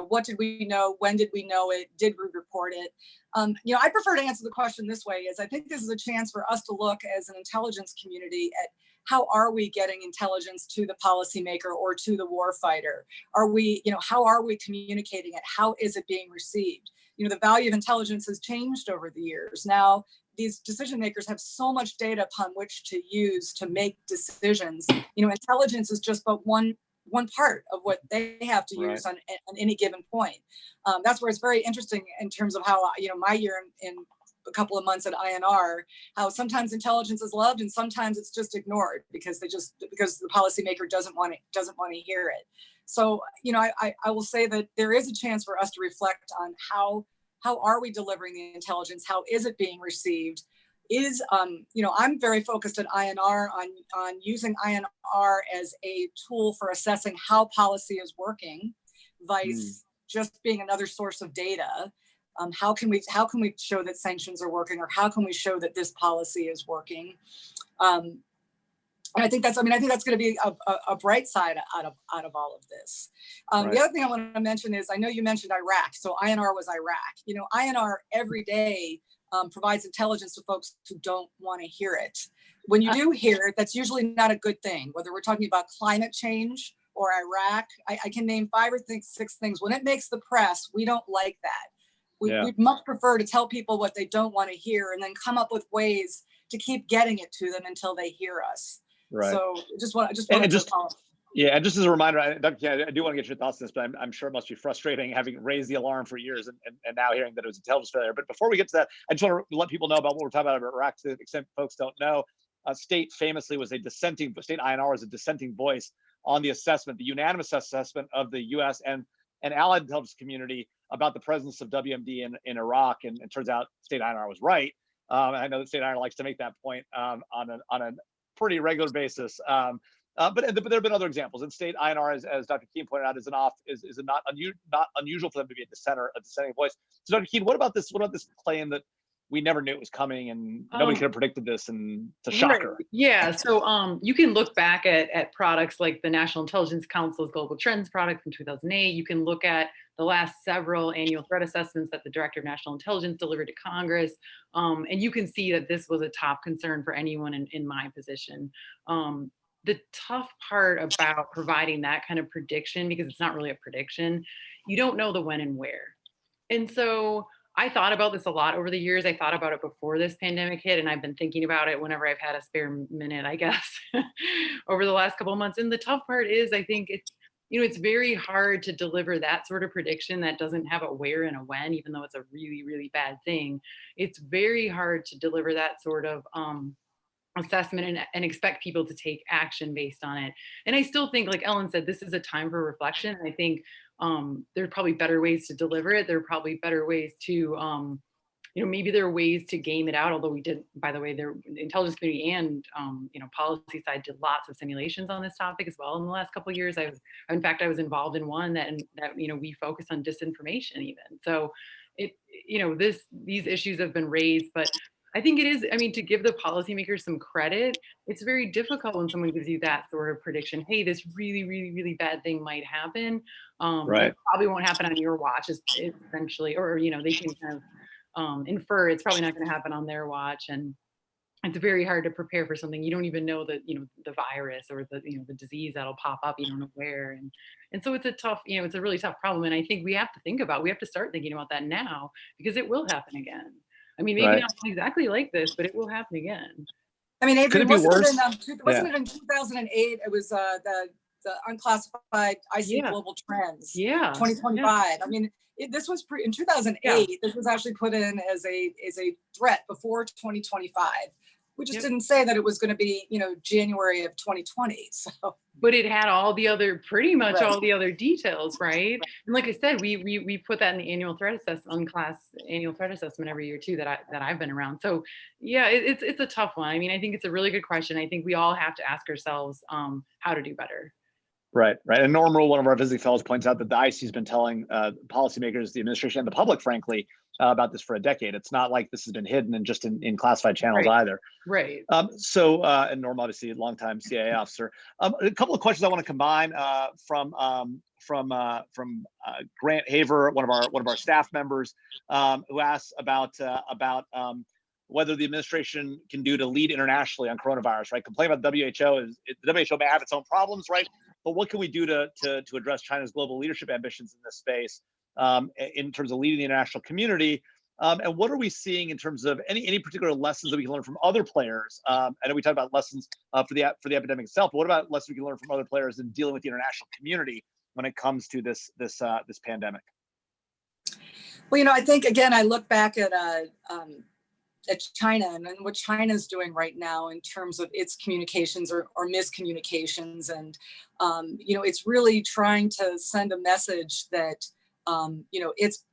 What did we know? When did we know it? Did we report it? I prefer to answer the question this way: is I think this is a chance for us to look as an intelligence community at how are we getting intelligence to the policymaker or to the warfighter? Are we, how are we communicating it? How is it being received? The value of intelligence has changed over the years. Now, these decision makers have so much data upon which to use to make decisions. Intelligence is just but one part of what they have to use on any given point. That's where it's very interesting in terms of how, my year in a couple of months at INR, how sometimes intelligence is loved and sometimes it's just ignored because the policymaker doesn't want to hear it. So, I will say that there is a chance for us to reflect on how are we delivering the intelligence? How is it being received? I'm very focused at INR on using INR as a tool for assessing how policy is working, vice just being another source of data. How can we show that sanctions are working, or how can we show that this policy is working? And I think that's going to be a bright side out of all of this. The other thing I want to mention is, I know you mentioned Iraq, so INR was Iraq. INR every day provides intelligence to folks who don't want to hear it. When you do hear it, that's usually not a good thing, whether we're talking about climate change or Iraq. I can name 5 or 6 things. When it makes the press, we don't like that. We'd much prefer to tell people what they don't want to hear and then come up with ways to keep getting it to them until they hear us. Right. So and just as a reminder, I do want to get your thoughts on this, but I'm sure it must be frustrating having raised the alarm for years and now hearing that it was intelligence failure. But before we get to that, I just want to let people know about what we're talking about Iraq, to the extent folks don't know. State famously was State INR was a dissenting voice on the assessment, the unanimous assessment of the U.S. and allied intelligence community about the presence of WMD in Iraq, and it turns out State INR was right. I know that State INR likes to make that point on a pretty regular basis. But there have been other examples. And State INR, as Dr. Keen pointed out, is not unusual for them to be a dissenting voice. So Dr. Keen, what about this claim that we never knew it was coming and nobody could have predicted this, and it's a Right. shocker. Yeah. So you can look back at products like the National Intelligence Council's Global Trends product from 2008. You can look at the last several annual threat assessments that the Director of National Intelligence delivered to Congress. And you can see that this was a top concern for anyone in my position. The tough part about providing that kind of prediction, because it's not really a prediction, you don't know the when and where. And so I thought about this a lot over the years. I thought about it before this pandemic hit, and I've been thinking about it whenever I've had a spare minute, I guess, over the last couple of months. And the tough part is, I think it's very hard to deliver that sort of prediction that doesn't have a where and a when, even though it's a really, really bad thing. It's very hard to deliver that sort of assessment and expect people to take action based on it. And I still think, like Ellen said, this is a time for reflection. And I think there are probably better ways to deliver it. There are probably better ways to, maybe there are ways to game it out. Although we did, by the way, the intelligence community and policy side did lots of simulations on this topic as well in the last couple of years. In fact, I was involved in one that we focus on disinformation even. So these issues have been raised, but I think it is, to give the policymakers some credit, it's very difficult when someone gives you that sort of prediction. Hey, this really, really, really bad thing might happen. Right. It probably won't happen on your watch, essentially, or, they can kind of infer it's probably not going to happen on their watch. And it's very hard to prepare for something you don't even know that, the virus or the disease that'll pop up, you don't know where. And so it's a really tough problem. And I think we have to start thinking about that now, because it will happen again. Maybe Right. not exactly like this, but it will happen again. Adrienne, Could it be worse? Wasn't it in 2008? It was the unclassified IC Global Trends. 2025. This was in 2008. Yeah. This was actually put in as a threat before 2025. We just didn't say that it was going to be, January of 2020. So, but it had pretty much all the other details, right? And like I said, we put that in the annual threat assessment, annual threat assessment every year too, that I've been around. So yeah, it's a tough one. I think it's a really good question. I think we all have to ask ourselves how to do better. Right. And Norm Rule, one of our visiting fellows, points out that the IC has been telling policymakers, the administration, and the public, frankly, about this for a decade. It's not like this has been hidden and just in classified channels either. Right. And Norm, obviously, a longtime CIA officer. A couple of questions I want to combine from Grant Haver, one of our staff members, who asks about whether the administration can do to lead internationally on coronavirus. Right. Complain about the WHO is the WHO may have its own problems, right? But what can we do to address China's global leadership ambitions in this space in terms of leading the international community? And what are we seeing in terms of any particular lessons that we can learn from other players? I know we talked about lessons for the epidemic itself, but what about lessons we can learn from other players in dealing with the international community when it comes to this pandemic? Well, I think, again, I look back at China and what China's doing right now in terms of its communications or miscommunications. And, it's really trying to send a message that,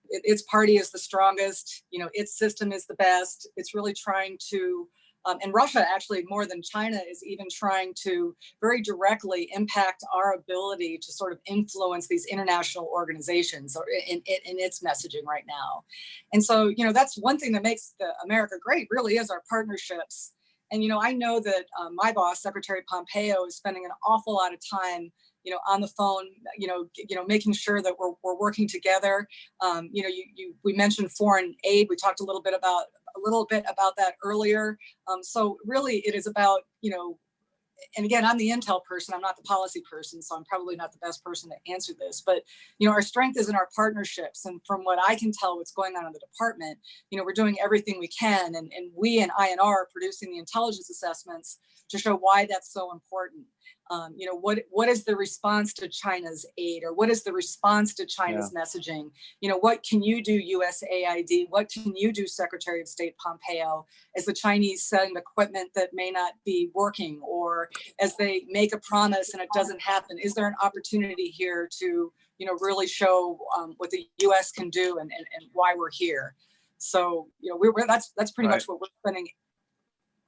its party is the strongest, its system is the best. It's really trying to, and Russia actually more than China is even trying to very directly impact our ability to sort of influence these international organizations or in its messaging right now. And so, that's one thing that makes America great, really, is our partnerships. And, I know that my boss, Secretary Pompeo, is spending an awful lot of time on the phone, making sure that we're working together. We mentioned foreign aid. We talked a little bit about that earlier. So really it is about, and again, I'm the intel person, I'm not the policy person, so I'm probably not the best person to answer this, but, our strength is in our partnerships. And from what I can tell, what's going on in the department, we're doing everything we can. And we and INR are producing the intelligence assessments to show why that's so important. What is the response to China's aid, or what is the response to China's messaging? What can you do, USAID? What can you do, Secretary of State Pompeo, as the Chinese send equipment that may not be working, or as they make a promise and it doesn't happen? Is there an opportunity here to, really show what the U.S. can do and why we're here? So, that's pretty much what we're spending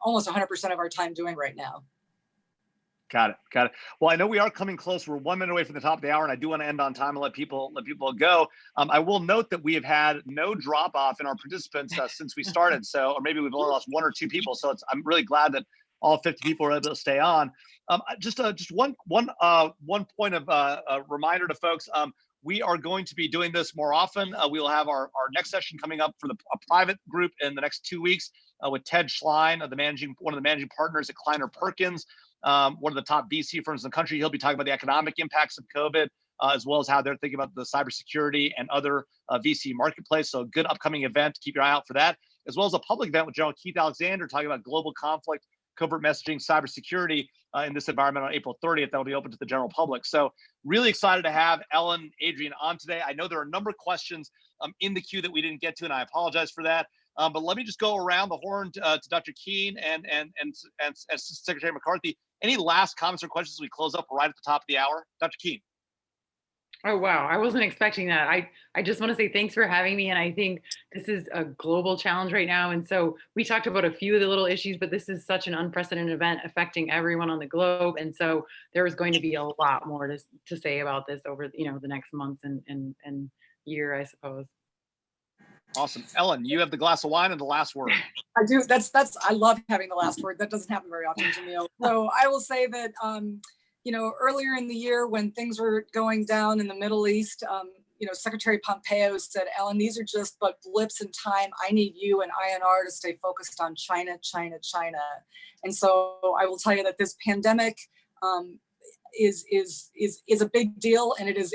almost 100% of our time doing right now. Got it. Got it. Well, I know we are coming close. We're 1 minute away from the top of the hour, and I do want to end on time and let people go. I will note that we have had no drop off in our participants since we started. So, or maybe we've only lost 1 or 2 people. So I'm really glad that all 50 people are able to stay on. Just one point of reminder to folks. We are going to be doing this more often. We will have our next session coming up for a private group in the next 2 weeks with Ted Schlein, one of the managing partners at Kleiner Perkins. One of the top VC firms in the country. He'll be talking about the economic impacts of COVID, as well as how they're thinking about the cybersecurity and other VC marketplace. So a good upcoming event. Keep your eye out for that, as well as a public event with General Keith Alexander talking about global conflict, covert messaging, cybersecurity in this environment on April 30th. That will be open to the general public. So really excited to have Ellen, Adrienne on today. I know there are a number of questions in the queue that we didn't get to, and I apologize for that. But let me just go around the horn to Dr. Keen and Secretary McCarthy. Any last comments or questions as we close up right at the top of the hour? Dr. Keen. Oh, wow. I wasn't expecting that. I just want to say thanks for having me. And I think this is a global challenge right now. And so we talked about a few of the little issues, but this is such an unprecedented event affecting everyone on the globe. And so there is going to be a lot more to say about this over, the next months and year, I suppose. Awesome. Ellen, you have the glass of wine and the last word. I do. I love having the last word. That doesn't happen very often, Jamil. So I will say that, earlier in the year when things were going down in the Middle East, Secretary Pompeo said, Ellen, these are just but blips in time. I need you and INR to stay focused on China, China, China. And so I will tell you that this pandemic is a big deal, and it is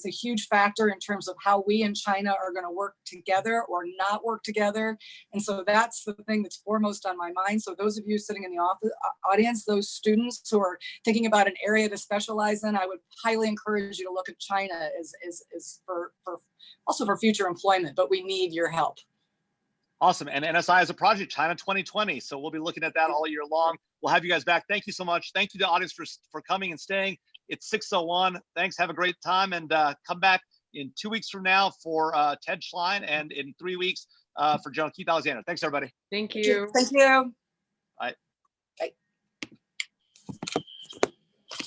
a huge factor in terms of how we in China are going to work together or not work together. And so that's the thing that's foremost on my mind. So those of you sitting in the audience, those students who are thinking about an area to specialize in, I would highly encourage you to look at China as for also for future employment, but we need your help. Awesome. And NSI is a project, China 2020. So we'll be looking at that all year long. We'll have you guys back. Thank you so much. Thank you to the audience for coming and staying. It's 6:01. Thanks. Have a great time. And come back in 2 weeks from now for Ted Schlein, and in 3 weeks for General Keith Alexander. Thanks, everybody. Thank you. Thank you. Bye.